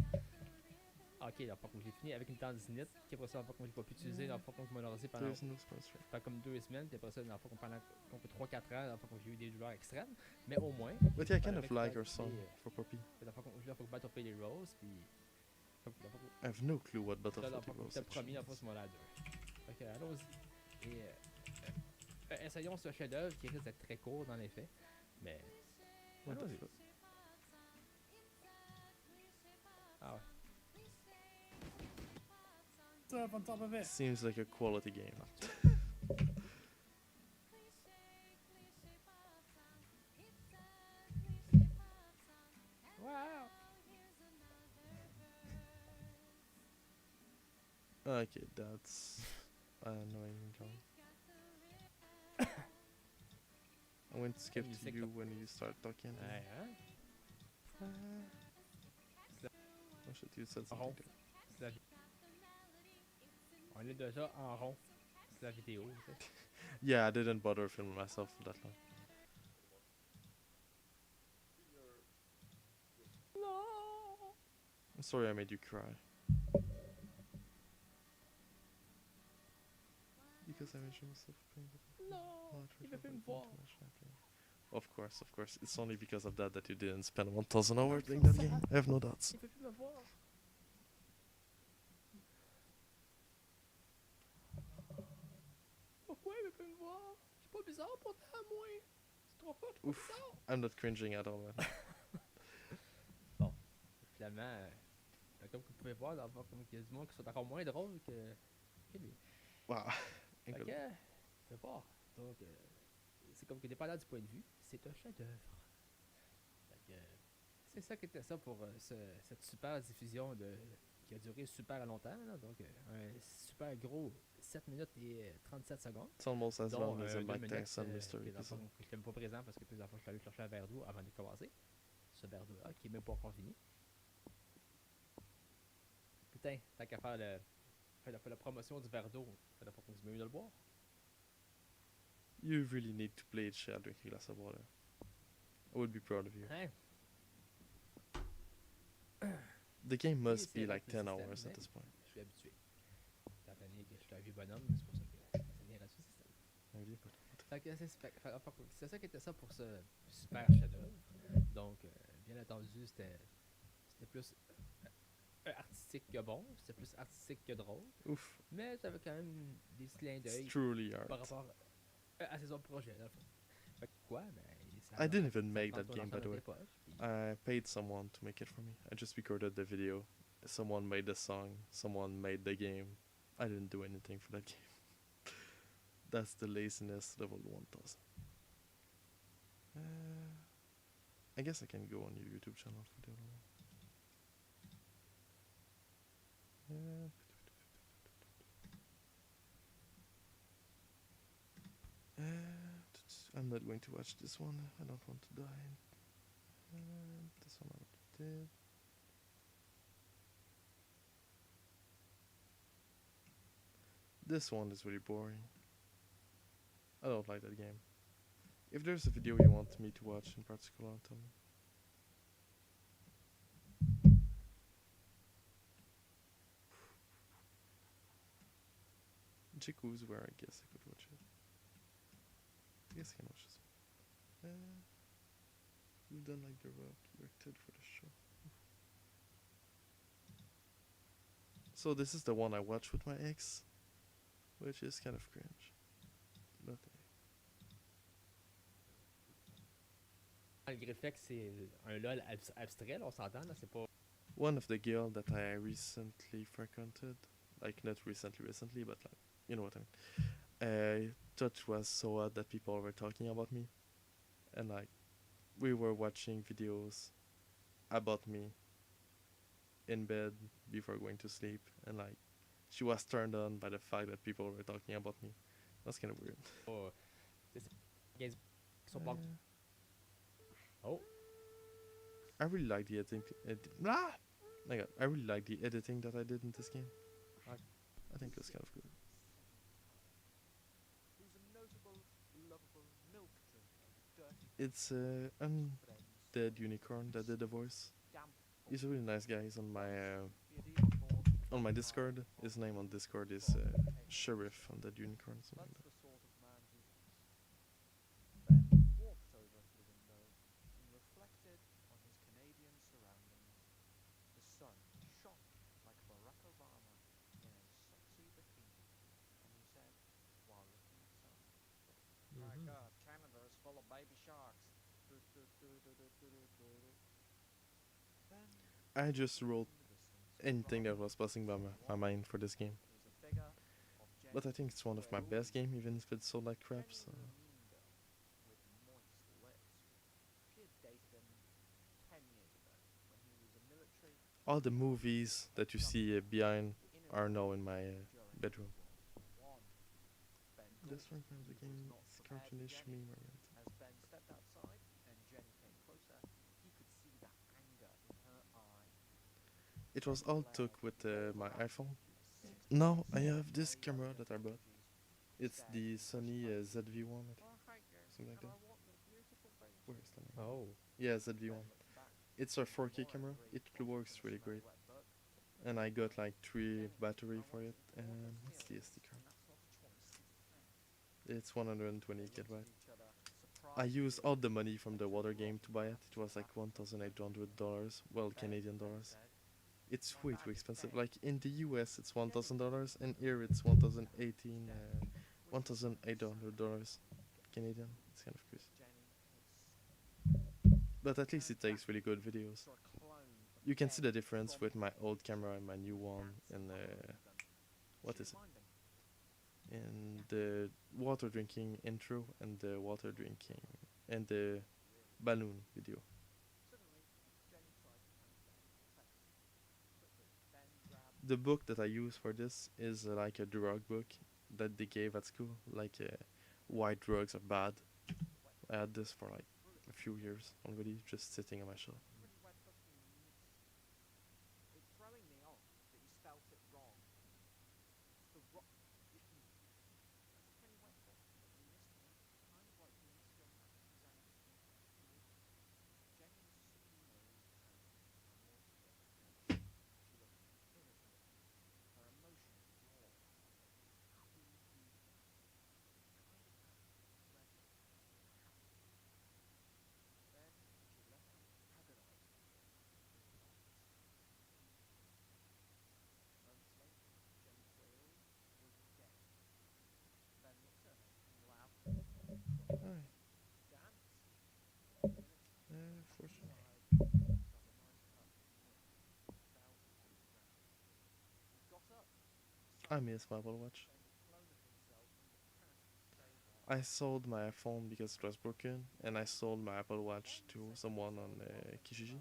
Ah, ok, dans le fond, j'ai fini avec une tendinite, qui après ça, dans le fond, j'ai pas pu utiliser, dans le fond, qu'on m'a lancé pendant There's no sponsor. comme 2 semaines, puis après ça, dans le fond, pendant 3-4 ans, dans le fond, j'ai eu des douleurs extrêmes, mais au moins, But yeah, I kind avec of like her Battlefield, song for Poppy. dans le fond, je joue à Battlefield Heroes, puis. Dans le fond, I have no clue what là, dans le Battlefield fond, was. j'étais le premier actually dans le fond is. sur mon ladder. Ok, allons-y. Et essayons ce chef-d'œuvre qui risque d'être très court dans les faits. Mais. What the allons-y. fuck? Ah ouais. What's up on top of it? Seems like a quality game. Wow! Okay, that's annoying, John. I'm going to skip to musique, you là. when you start talking. Ouais, hein? Oh shit, you said Oh. something. C'est la vi- On est déjà en rond. C'est la vidéo, tu sais. Yeah, I didn't bother filming myself for that long. No! I'm sorry I made you cry. Because I mentioned myself playing with No! Not Il really veut plus me fun voir. to watch that game. Of course. It's only because of that you didn't spend 1,000 hours playing that game. I have no doubts. Il veut plus me voir. Pourquoi il veut plus me voir? Je suis pas bizarre pourtant, moi. Tu trouves pas? Je suis pas Oof. bizarre. I'm not cringing at all, man. Finalement, comme vous pouvez voir, dans le fond, comme il y a du monde qui sont encore moins drôles que lui. Wow. Fait que, Incredible. tu peux voir. Donc, c'est comme que dépendant du point de vue, c'est un chef-d'œuvre. Fait que, c'est ça qui était ça pour cette super diffusion qui a duré super longtemps. Là, donc, un super gros 7 minutes et 37 secondes. It's almost as dont, long as a 2 Mike minutes, Tyson mystery que dans le episode. fond, que j'étais même pas présent parce que puis, dans le fond, je suis allé chercher un verre d'eau avant de commencer. Ce verre d'eau-là, qui est même pas encore fini. Putain, tant qu'à faire la promotion du verre d'eau, ça doit pas qu'on se mieux de le boire. You really need to play it share drinking a glass of water. I would be proud of you. Hein? The game must c'est be like le 10 système, hours mais at this point. Je suis habitué. Étant donné que je suis un vieux bonhomme, c'est pour ça que ça vient là-dessus système. Maybe, Fait que c'est ça qui était ça pour ce super chef-d'œuvre. Donc, bien entendu, c'était plus artistique que bon, c'était plus artistique que drôle, Oof. mais ça avait quand même des petits clins d'œil It's truly art. par rapport à ses autres projets. Dans le fond. Fait que quoi? Ben, I didn't even ça make tente that pas game, d'en by the faire way. des poches, puis- I paid someone to make it for me. I just recorded the video. Someone made the song. Someone made the game. I didn't do anything for that game. That's the laziness level 1000. I guess I can go on your YouTube channel for the other one. I'm not going to watch this one. I don't want to die. This one I already did. This one is really boring. I don't like that game. If there's a video you want me to watch in particular, tell me. Jakku's where I guess I could watch it. I guess I can watch this one. You've done like The Rock, you acted for the show. So this is the one I watched with my ex, which is kind of cringe. But Malgré le fait que c'est un LOL abstrait, là, on s'entend, là, c'est pas... one of the girl that I recently frequented, like not recently, but like, you know what I mean. I thought it was so odd that people were talking about me, and like, we were watching videos about me in bed before going to sleep, and like, she was turned on by the fact that people were talking about me. That's kind of weird. pas qui sont pas... Oh! I really like the editing. I really like the editing that I did in this game. I think it's kind of good. Who's a notable, lovable milk drinker, dirty It's Undead Unicorn that did the voice. damp He's a really nice guy. He's on my Discord. His name on Discord is Sheriff Undead Unicorn. Something like That's that. the sort of man he was. Ben walked over to the window and reflected on his Canadian surroundings. The sun shone like Barack Obama in a sexy bikini, and he said, while I just wrote anything that was passing by my mind for this game. But I think it's one of my best game, even if it's sold like crap. So. All the movies that you see behind are now in my bedroom. This one kind of the game is cartoonish me variant. As Ben stepped outside and Jenny came closer, he could see the anger in her eye. It was all took with my iPhone. Now I have this camera that I bought. It's the Sony ZV-1, I think. Something like that. Where is the name? Oh. Yeah, ZV-1. It's a 4K camera. It works really great. And I got like 3 battery for it. And what's the SD card? It's 120 gigabyte. I used all the money from the water game to buy it. It was like $1,800. Well, Canadian dollars. It's way too expensive. Like in the US, it's $1,000, and here it's $1,800 Canadian. It's kind of crazy. But at least it takes really good videos. You can see the difference with my old camera and my new one. And what is it? In the water drinking intro and the water drinking and the balloon video. The book that I use for this is like a drug book that they gave at school, like why drugs are bad. I had this for like a few years already, just sitting on my shelf. I miss my Apple Watch. I sold my iPhone because it was broken, and I sold my Apple Watch to someone on Kijiji.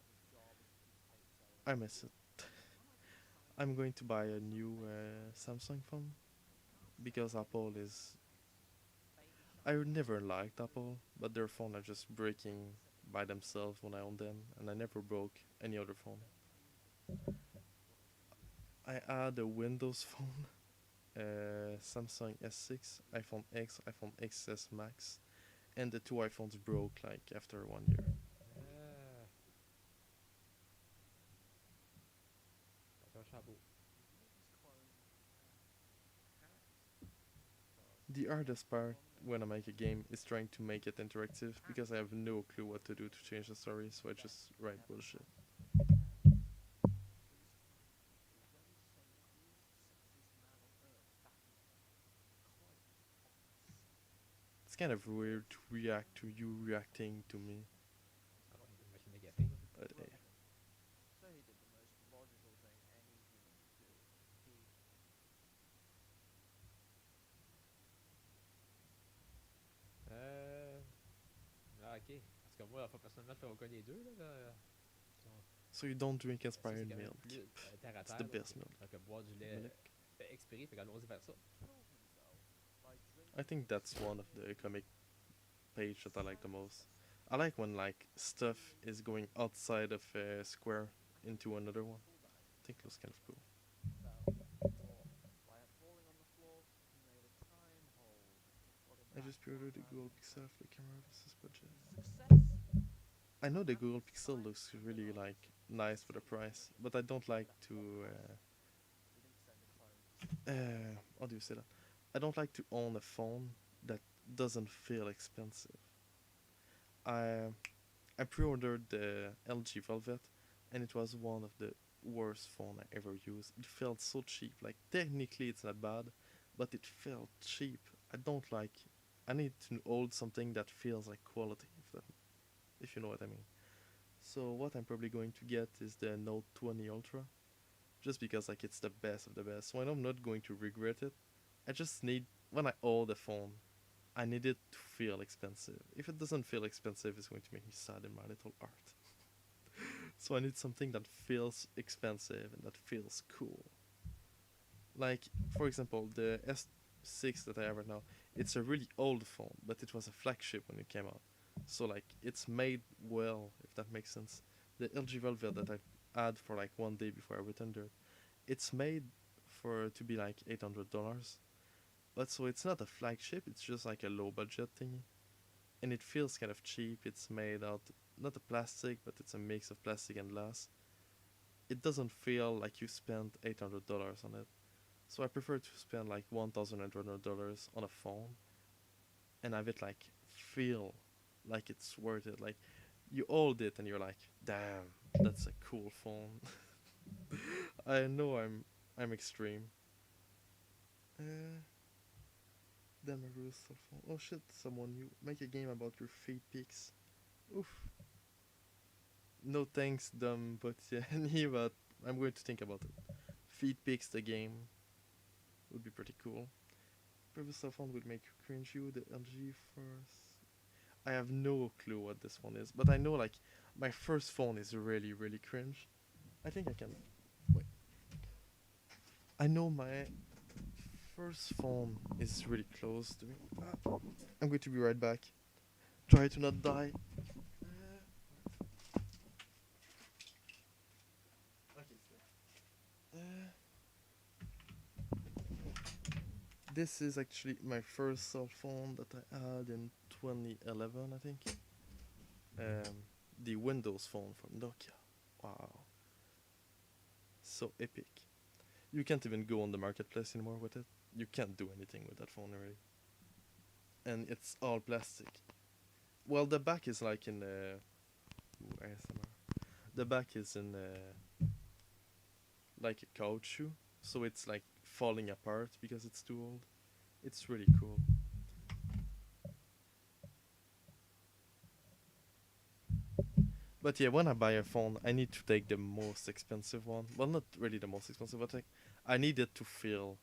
I miss it. I'm going to buy a new Samsung phone because Apple is. I never liked Apple, but their phone are just breaking by themselves when I own them, and I never broke any other phone. I had a Windows phone, Samsung S6, iPhone X, iPhone XS Max, and the 2 iPhones broke like after 1 year. The hardest part when I make a game is trying to make it interactive because I have no clue what to do to change the story, so I just write bullshit. It's kind of weird to react to you reacting to me. But hey. Ok. Parce que moi, personnellement, je fais aucun des deux. So you don't drink expired milk. It's the best milk. Donc, boire du lait expiré, fait qu'allons-y vers ça. I think that's one of the comic page that I like the most. I like when like stuff is going outside of a square into another one. I think it looks kind of cool. I just pre-ordered the Google Pixel for the camera versus budget. I know the Google Pixel looks really like nice for the price, but I don't like to. How do you say that? I don't like to own a phone that doesn't feel expensive. I pre-ordered the LG Velvet, and it was one of the worst phone I ever used. It felt so cheap. Like technically it's not bad, but it felt cheap. I don't like. I need to hold something that feels like quality, if you know what I mean. So what I'm probably going to get is the Note 20 Ultra, just because like it's the best of the best. So I'm not going to regret it. I just need when I hold the phone, I need it to feel expensive. If it doesn't feel expensive, it's going to make me sad in my little art. So I need something that feels expensive and that feels cool. Like, for example, the S6 that I have right now, it's a really old phone, but it was a flagship when it came out. So like, it's made well, if that makes sense. The LG Velvet that I had for like one day before I returned it, it's made for to be like $800. But so it's not a flagship, it's just like a low budget thingy. And it feels kind of cheap. It's made out not a plastic, but it's a mix of plastic and glass. It doesn't feel like you spent $800 on it. So I prefer to spend like $1,800 on a phone and have it like feel like it's worth it. Like you hold it and you're like, damn, that's a cool phone. I know I'm extreme. Then my real cell phone. Oh shit, someone new. Make a game about your feet pics. Oof. No thanks, dumb, but yeah, but I'm going to think about it. Feet pics, the game, would be pretty cool. Previous cell phone would make you cringe. You the LG first. I have no clue what this one is, but I know like my first phone is really cringe. I think I can. Wait. I know my first phone is really close to me. I'm going to be right back. Try to not die. This is actually my first cell phone that I had in 2011, I think. The Windows phone from Nokia. Wow. So epic. You can't even go on the marketplace anymore with it. You can't do anything with that phone already. And it's all plastic. Well, the back is like in ASMR. The back is in like a caoutchouc, so it's like falling apart because it's too old. It's really cool. But yeah, when I buy a phone, I need to take the most expensive one. Well, not really the most expensive, but like, I need it to feel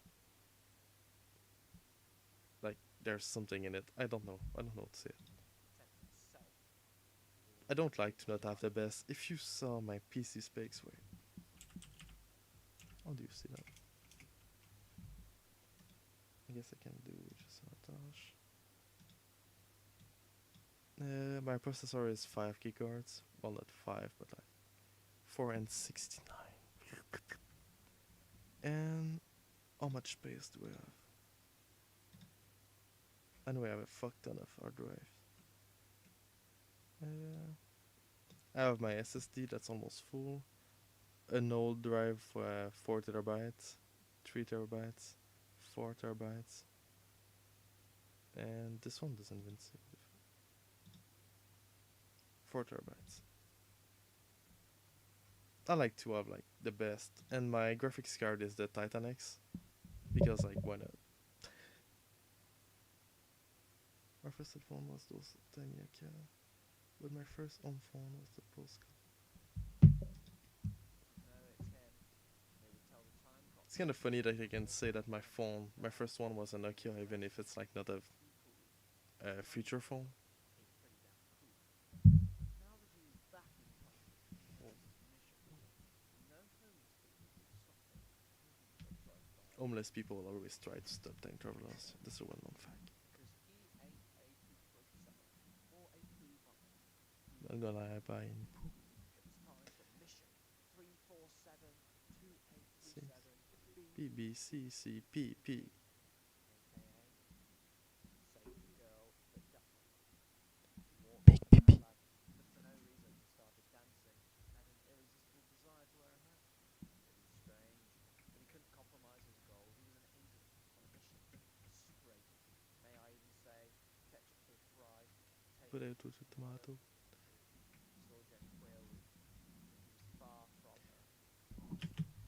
like there's something in it. I don't know what to say. I don't like to not have the best. If you saw my PC specs, wait. How do you see that? I guess I can do just a touch. My processor is 5 gigahertz. Well, not 5, but like 4 and 69. And how much space do I have? I know I have a fuck ton of hard drives. I have my SSD that's almost full. An old drive for 4 terabytes, 3 terabytes, 4 terabytes. And this one doesn't even seem 4 terabytes. I like to have like the best, and my graphics card is the Titan X because like why not? My first phone was those tiny Nokia, but my first home phone was the Postcard. It's kind of funny that I can say that my phone, my first one was a Nokia, even if it's like not a feature phone. Homeless people always try to stop time travelers. That's a well-known fact. I'm gonna lie by in poop. BBCCPP. Big pee. Potato to tomato.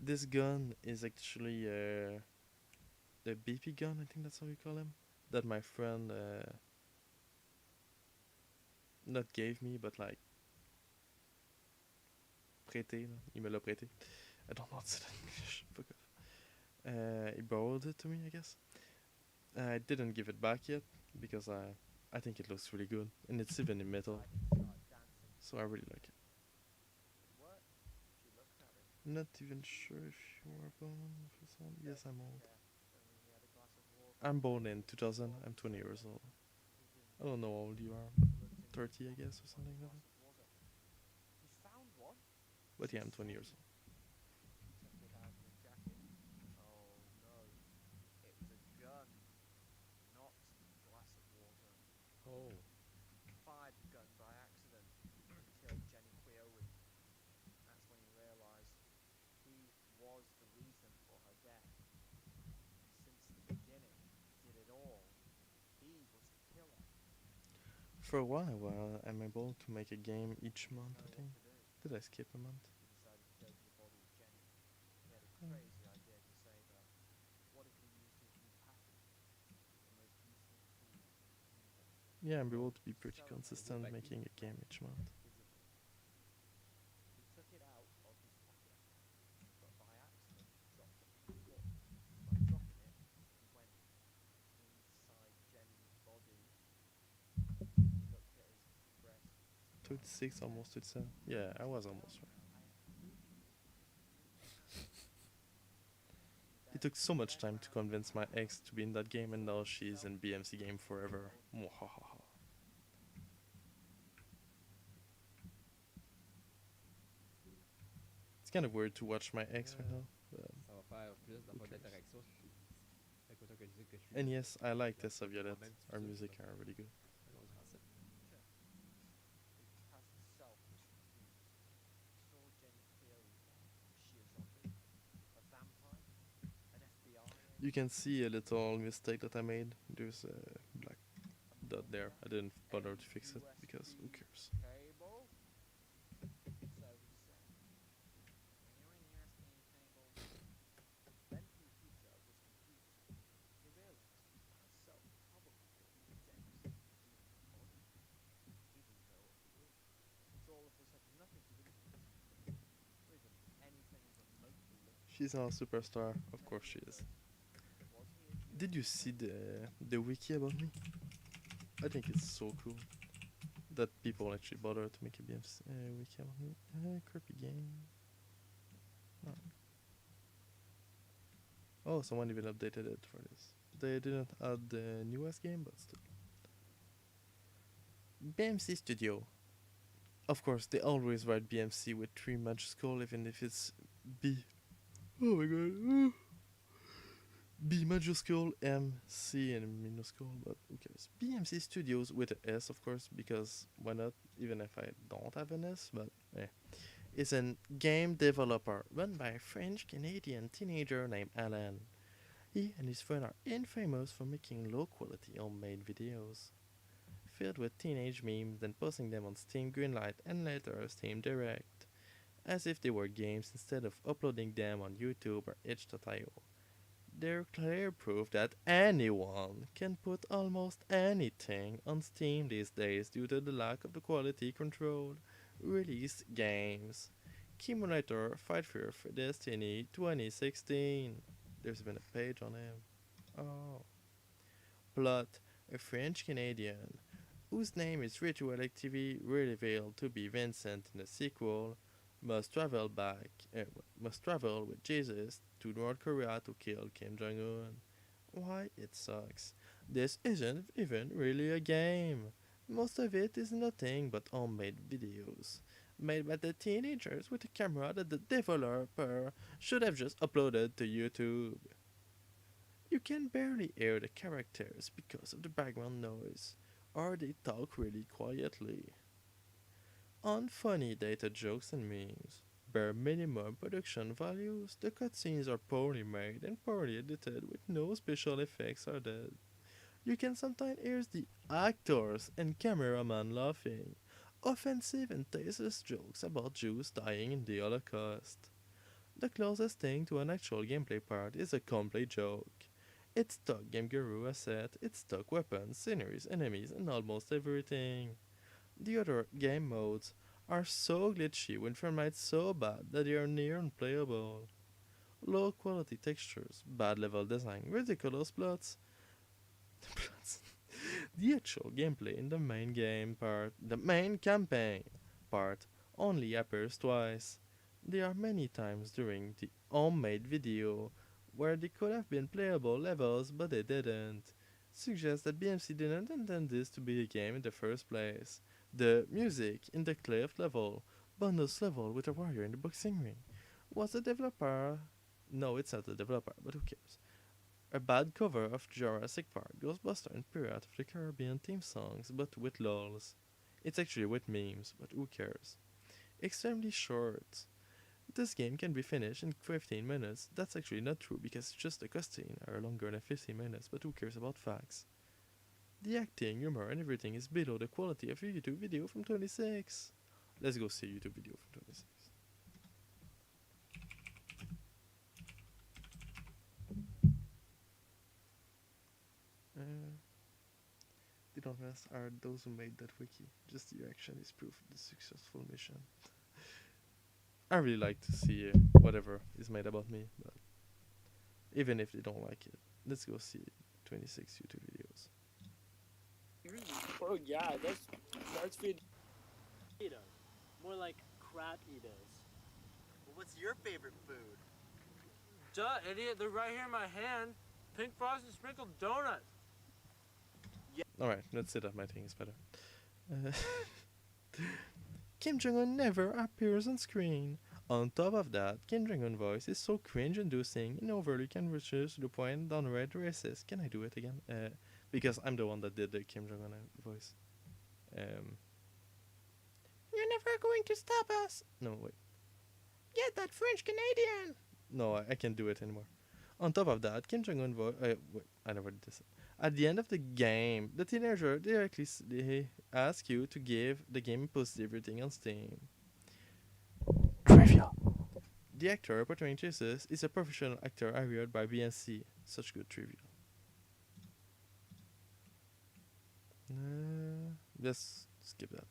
This gun is actually the BP gun, I think that's how you call him. That my friend not gave me, but like prêté. Là. Il me l'a prêté. I don't know what's in English. Fuck off. He borrowed it to me, I guess. I didn't give it back yet because I think it looks really good and it's even in metal, so I really like it. Not even sure if you were born for some. Yes, I'm old. I'm born in 2000. I'm 20 years old. I don't know how old you are, but 30, I guess, or something like that. But yeah, I'm 20 years old. Oh. Fired the gun by accident and killed Jenny Query. That's when he realized he was the reason for her death. Since the beginning, did it all. He was the killer. For a while, I'm able to make a game each month, I think. Did I skip a month? He decided to go to the body of Jenny. He had a crazy idea to say that what if we used his new patent, the most useful tool in the universe? Yeah, I'm able to be pretty consistent making a game each month. He took it out of his pocket, but by accident dropped it on the floor. By dropping it, he went inside Jenny's body. He looked at his breast. 36, almost 37. Yeah, I was almost right. It took so much time to convince my ex to be in that game, and now she's in BMC game forever. Mwahaha. It's kind of weird to watch my ex right now. But Ça va faire plus who cares? d'interaction. Fait qu'autant que je dis que je suis. And yes, I like Tessa Violet. Her music are really good. On dira ça. His past self was confused. He saw Jenny clearly. Was she a zombie? A vampire? An FBI agent? You can see a little mistake that I made. There's a black dot there. I didn't bother to fix it because who cares? Cable? So he said, "Renewing USB cables." Then Pepita was confused. He realized his past self probably couldn't detect even the body, even though it would. Since all of this had nothing to do with him, or even anything remotely linked. She's now a superstar. Of course she is. Was he a human? Did you see the wiki about me? I think it's so cool that people actually bother to make a BMC wiki about me. Creepy game. No. Oh, someone even updated it for this. They didn't add the newest game, but still. BMC Studio. Of course, they always write BMC with 3 majuscule, even if it's B. Oh my god. B majuscule, M, C, and minuscule, but who cares? BMC Studios with a S, of course, because why not? Even if I don't have an S, but eh. It's a game developer run by a French-Canadian teenager named Alan. He and his friend are infamous for making low-quality homemade videos, filled with teenage memes, then posting them on Steam Greenlight and later Steam Direct, as if they were games instead of uploading them on YouTube or itch.io. They're clear proof that anyone can put almost anything on Steam these days due to the lack of the quality control. Released games. Kimulator Fight for Destiny 2016. There's even a page on him. Oh. Plot. A French Canadian whose name is Ritualic TV revealed to be Vincent in the sequel must travel with Jesus to North Korea to kill Kim Jong-un. Why, it sucks. This isn't even really a game. Most of it is nothing but homemade videos, made by the teenagers with a camera that the developer should have just uploaded to YouTube. You can barely hear the characters because of the background noise, or they talk really quietly. Unfunny data jokes and memes, bare minimum production values, the cutscenes are poorly made and poorly edited with no special effects added. You can sometimes hear the actors and cameraman laughing, offensive and tasteless jokes about Jews dying in the Holocaust. The closest thing to an actual gameplay part is a complete joke. It's stock Game Guru asset, it's stock weapons, sceneries, enemies, and almost everything. The other game modes are so glitchy when frame rate so bad that they are near unplayable. Low quality textures, bad level design, ridiculous plots. plots. The actual gameplay in the main campaign part, only appears twice. There are many times during the homemade video where they could have been playable levels but they didn't. Suggests that BMC didn't intend this to be a game in the first place. The music in the cliff level, bonus level with a warrior in the boxing ring, was the developer. No, it's not the developer, but who cares? A bad cover of Jurassic Park, Ghostbuster, and Pirates of the Caribbean theme songs, but with lols. It's actually with memes, but who cares? Extremely short. This game can be finished in 15 minutes. That's actually not true because it's just the cutscene are longer than 15 minutes, but who cares about facts? The acting, humor, and everything is below the quality of a YouTube video from 26. Let's go see a YouTube video from 26. The donors are those who made that wiki. Just the action is proof of the successful mission. I really like to see whatever is made about me, but even if they don't like it, let's go see 26 YouTube videos. Oh yeah, that's feed eaters. More like crap eaters. Well, what's your favorite food? Duh, idiot, they're right here in my hand. Pink frosted sprinkled donut. Alright, let's say that my thing is better. Kim Jong-un never appears on screen. On top of that, Kim Jong-un voice is so cringe-inducing and overly conversational to the point downright racist. Can I do it again? Because I'm the one that did the Kim Jong-un voice. You're never going to stop us! No, wait. Get that French Canadian! No, I can't do it anymore. On top of that, Kim Jong-un voice... wait, I never did this. At the end of the game, the teenager directly they ask you to give the game a positive rating on Steam. Trivia. The actor portraying Jesus is a professional actor hired by BNC. Such good trivia. Let's skip that.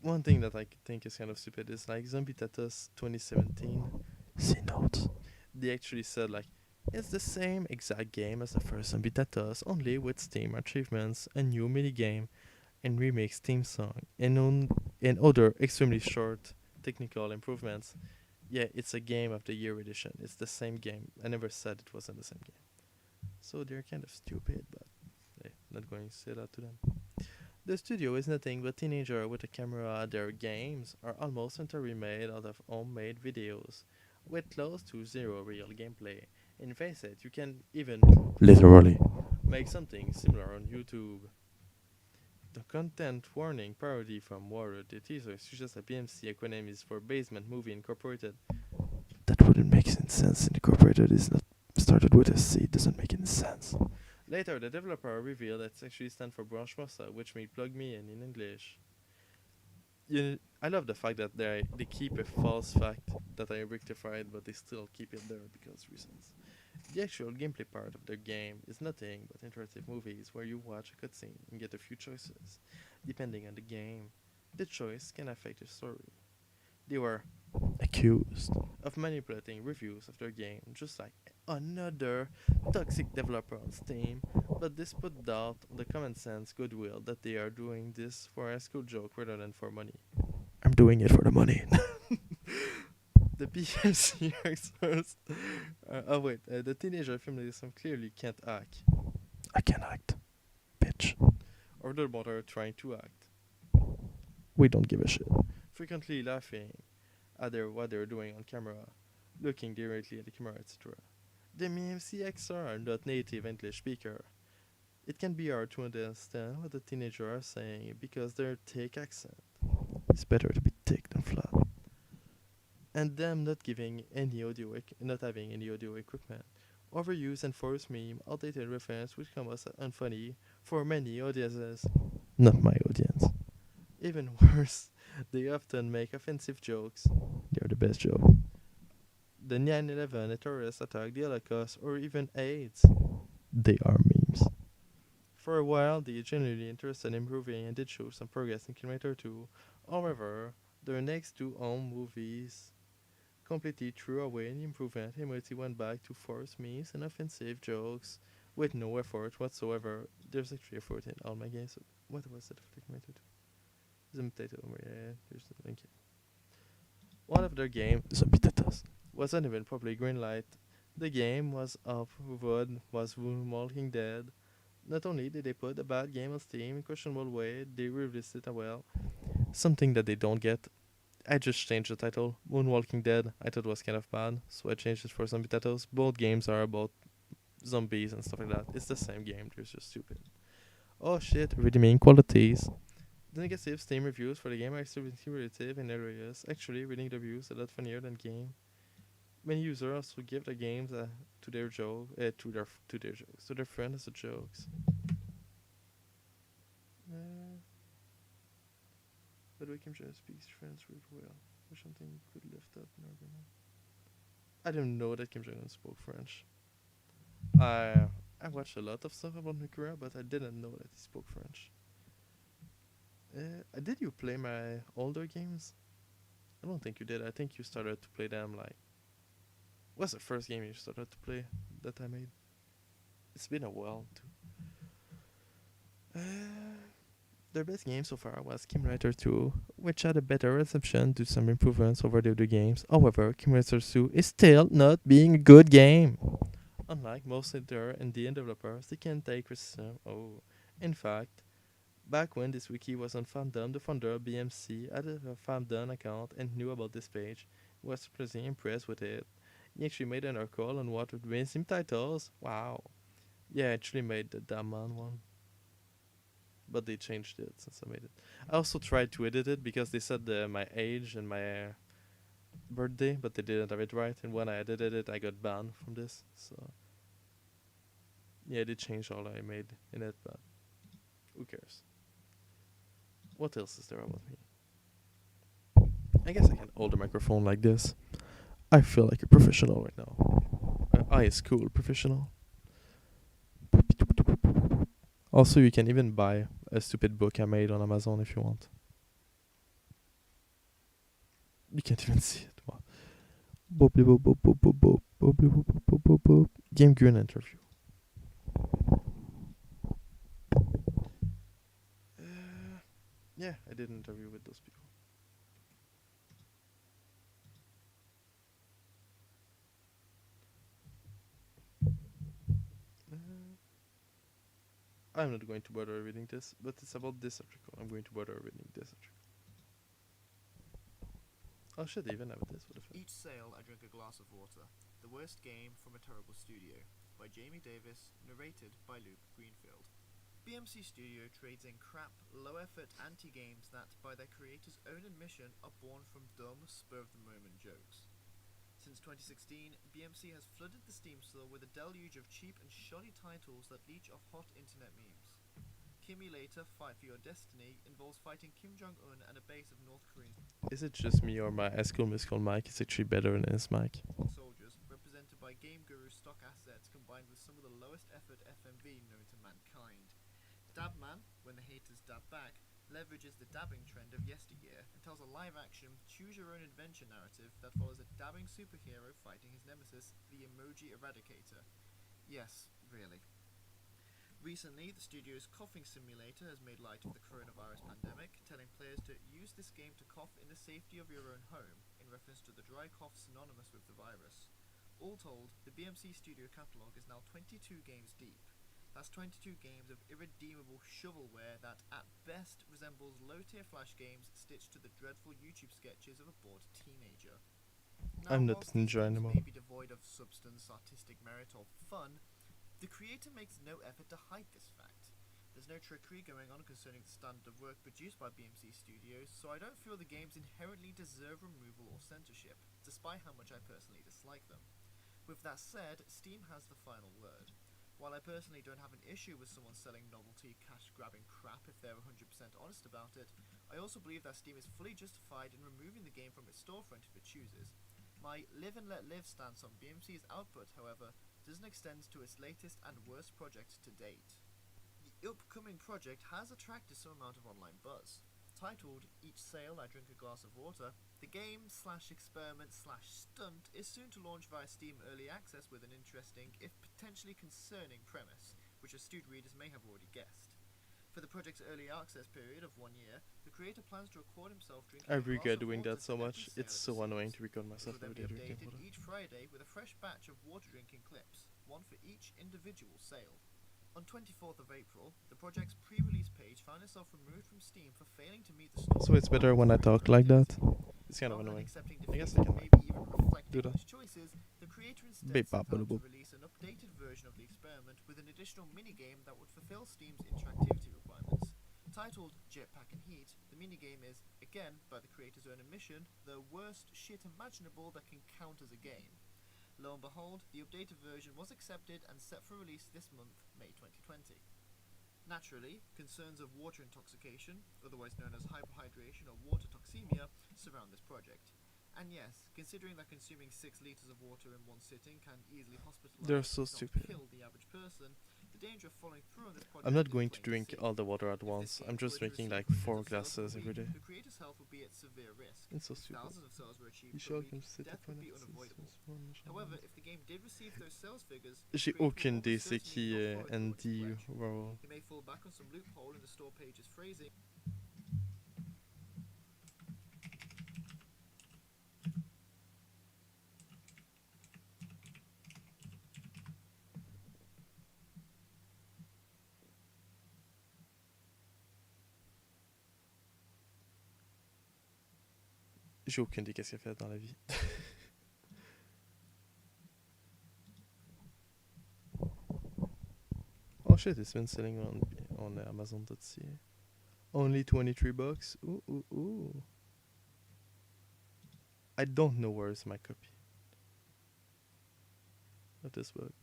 One thing that I think is kind of stupid is like Zombie Tatus 2017. See notes. They actually said like, it's the same exact game as the first Zombie Tatus, only with Steam achievements, a new minigame, and remixed theme song, and other extremely short technical improvements. Yeah, it's a Game of the Year edition. It's the same game. I never said it wasn't the same game. So they're kind of stupid, but hey, not going to say that to them. The studio is nothing but teenager with a camera. Their games are almost entirely made out of homemade videos, with close to zero real gameplay. And face it, you can even literally make something similar on YouTube. The content warning parody from Water, the teaser suggests that BMC acronym is for Basement Movie Incorporated. That wouldn't make any sense. Incorporated is not started with a C. It doesn't make any sense. Later, the developer revealed that it actually stands for Branch Mossa, which may plug me in English. I love the fact that they keep a false fact that I rectified, but they still keep it there because reasons. The actual gameplay part of their game is nothing but interactive movies where you watch a cutscene and get a few choices. Depending on the game, the choice can affect the story. They were accused of manipulating reviews of their game, just like another toxic developer on Steam, but this put doubt on the common sense goodwill that they are doing this for a school joke rather than for money. I'm doing it for the money. The BMC experts. The teenager family clearly can't act. I can act, bitch. Or the mother trying to act. We don't give a shit. Frequently laughing at what they're doing on camera, looking directly at the camera, etc. The BMC actors are not native English speaker. It can be hard to understand what the teenagers are saying because their thick accent. It's better to be thick than flat. And them not having any audio equipment. Overuse and forced meme, outdated reference which come as unfunny for many audiences. Not my audience. Even worse, they often make offensive jokes. They're the best joke. The 9/11, a terrorist attack, the Holocaust, or even AIDS. They are memes. For a while, they genuinely interested in improving and did show some progress in Kilometer 2. However, their next two home movies completely threw away any improvement. Humanity went back to forced memes and offensive jokes with no effort whatsoever. There's actually effort in all my games. What was it for Kilometer 2? Zombie Potato. Yeah, here's the link. One of their games, Zombie Potatoes, wasn't even properly greenlight. The game was up wood, was Walking Dead. Not only did they put a bad game on Steam in questionable way, they released it as well. Something that they don't get. I just changed the title. Moonwalking Dead, I thought was kind of bad, so I changed it for Zombie Potatoes. Both games are about zombies and stuff like that. It's the same game, they're just stupid. Oh shit, redeeming qualities. The negative Steam reviews for the game are extremely relative and hilarious. Actually, reading the reviews a lot funnier than game. Many users also give the games to their joke, to their jokes, to their friends as a jokes. But we Kim Jong speaks French really well. Or something you could lift up in argument. I didn't know that Kim Jong Un spoke French. I watched a lot of stuff about North Korea, but I didn't know that he spoke French. Did you play my older games? I don't think you did. I think you started to play them like... What's the first game you started to play that I made? It's been a while too. Their best game so far was Kim Writer 2, which had a better reception due to some improvements over the other games. However, Kim Writer 2 is still not being a good game. Unlike most editor and indie developers, they can take criticism. In fact, back when this wiki was on Fandom, the founder BMC had a Fandom account and knew about this page. He was surprisingly impressed with it. He actually made an article on what would win some titles. Wow. Yeah, I actually made the Damn Man one. But they changed it since I made it. I also tried to edit it because they said my age and my birthday, but they didn't have it right. And when I edited it, I got banned from this. So yeah, they changed all I made in it, but who cares? What else is there about me? I guess I can hold a microphone like this. I feel like a professional right now. High school professional. Also, you can even buy a stupid book I made on Amazon if you want. You can't even see it. Wow. Game Green interview. Yeah, I did an interview with those people. I'm not going to bother reading this, but it's about this article. I'm going to bother reading this article. Oh shit, they even have this. What the fuck? Each sail I drink a glass of water. The worst game from a terrible studio. By Jamie Davis, narrated by Luke Greenfield. BMC Studio trades in crap, low-effort anti-games that, by their creators' own admission, are born from dumb, spur-of-the-moment jokes. Since 2016, BMC has flooded the Steam store with a deluge of cheap and shoddy titles that leech off hot internet memes. Kimulator Fight for Your Destiny involves fighting Kim Jong-un and a base of North Korean... Is it just me or my High School Musical mic is actually better than his mic? ...soldiers, represented by Game Guru's stock assets combined with some of the lowest effort FMV known to mankind. Dabman, when the haters dab back, leverages the dabbing trend of yesteryear and tells a live-action, choose-your-own-adventure narrative that follows a dabbing superhero fighting his nemesis, the Emoji Eradicator. Yes, really. Recently, the studio's coughing simulator has made light of the coronavirus pandemic, telling players to use this game to cough in the safety of your own home, in reference to the dry cough synonymous with the virus. All told, the BMC Studio catalogue is now 22 games deep. That's 22 games of irredeemable shovelware that, at best, resembles low-tier Flash games stitched to the dreadful YouTube sketches of a bored teenager. Now, I'm not enjoying them all. may be devoid of substance, artistic merit, or fun, the creator makes no effort to hide this fact. There's no trickery going on concerning the standard of work produced by BMC Studios, so I don't feel the games inherently deserve removal or censorship, despite how much I personally dislike them. With that said, Steam has the final word. While I personally don't have an issue with someone selling novelty, cash-grabbing crap if they're 100% honest about it, I also believe that Steam is fully justified in removing the game from its storefront if it chooses. My live and let live stance on BMC's output, however, doesn't extend to its latest and worst project to date. The upcoming project has attracted some amount of online buzz. Titled Each Sail I Drink a Glass of Water, the game/experiment/stunt is soon to launch via Steam Early Access with an interesting, if potentially concerning, premise, which astute readers may have already guessed. For the project's early access period of 1 year, the creator plans to record himself drinking I a glass regret of doing water that so for every much. sail It's it so annoying sails. to record It myself will then every be day drinking updated water. each Friday with a fresh batch of water drinking clips, one for each individual sail. On 24th of April, the project's pre-release page found itself removed from Steam for failing to meet the store. So it's better when I talk like that. It's kind of Rather than annoying. accepting I guess defeat I can and like maybe even reflecting do on that. its choices, the creator instead Beep, set bop, out boop, to boop. release an updated version of the experiment with an additional minigame that would fulfill Steam's interactivity requirements. Titled Jetpack and Heat, the minigame is, again by the creator's own admission, the worst shit imaginable that can count as a game. Lo and behold, the updated version was accepted and set for release this month, May 2020. Naturally, concerns of water intoxication, otherwise known as hyperhydration or water toxemia, surround this project. And yes, considering that consuming 6 liters of water in one sitting can easily hospitalize, They're so if not stupid. kill the average person, the danger of following through on this project I'm not is going to plain drink see. all the water at If this once. game I'm were just to drinking receive like hundreds 4 of sales per glasses every week, day. the creator's health would be at severe risk. It's so If stupid. thousands of sales were achieved Michel, per comme week, si c'était death pas would be narcissiste, unavoidable. c'est pas machin. However, if the game did receive those sales figures, J'ai the creator would aucune idée almost c'est certainly qui not follow through on his Andy pledge. Warhol. He may fall back on some loophole in the store page's phrasing. J'ai aucune idée qu'est-ce qu'elle fait dans la vie. Oh shit, it's been selling on Amazon.ca. Only 23 bucks. Ooh, ooh, ooh. I don't know where is my copy of this book.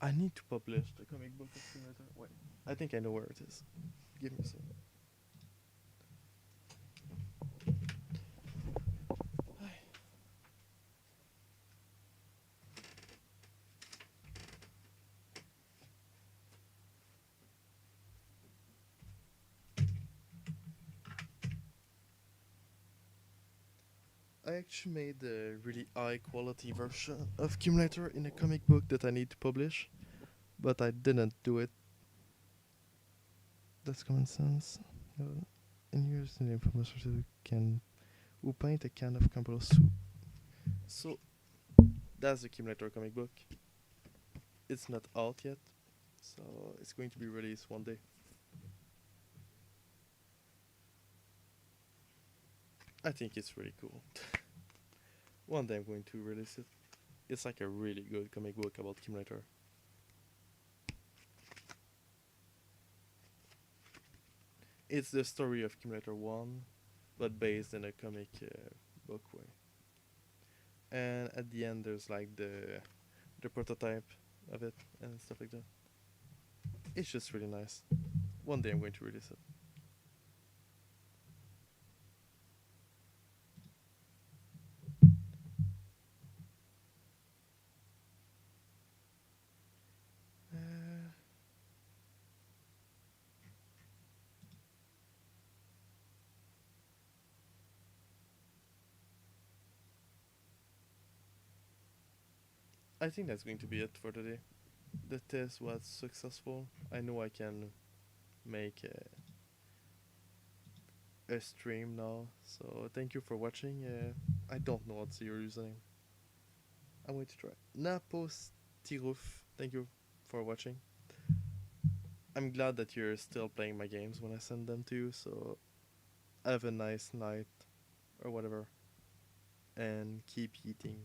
I need to publish the comic book of Simulator. Wait, I think I know where it is. Give me a second. I actually made a really high quality version of Cumulator in a comic book that I need to publish, but I didn't do it. That's common sense. In years in the information can who paint a can of Campbell soup. So that's the Cumulator comic book. It's not out yet, so it's going to be released one day. I think it's really cool. One day I'm going to release it. It's like a really good comic book about Cumulator. It's the story of Cumulator 1, but based in a comic book way. And at the end there's like the prototype of it and stuff like that. It's just really nice. One day I'm going to release it. I think that's going to be it for today. The test was successful. I know I can make a stream now. So thank you for watching. I don't know what's your username. I'm going to try. Napos Tiruf. Thank you for watching. I'm glad that you're still playing my games when I send them to you. So have a nice night or whatever. And keep eating.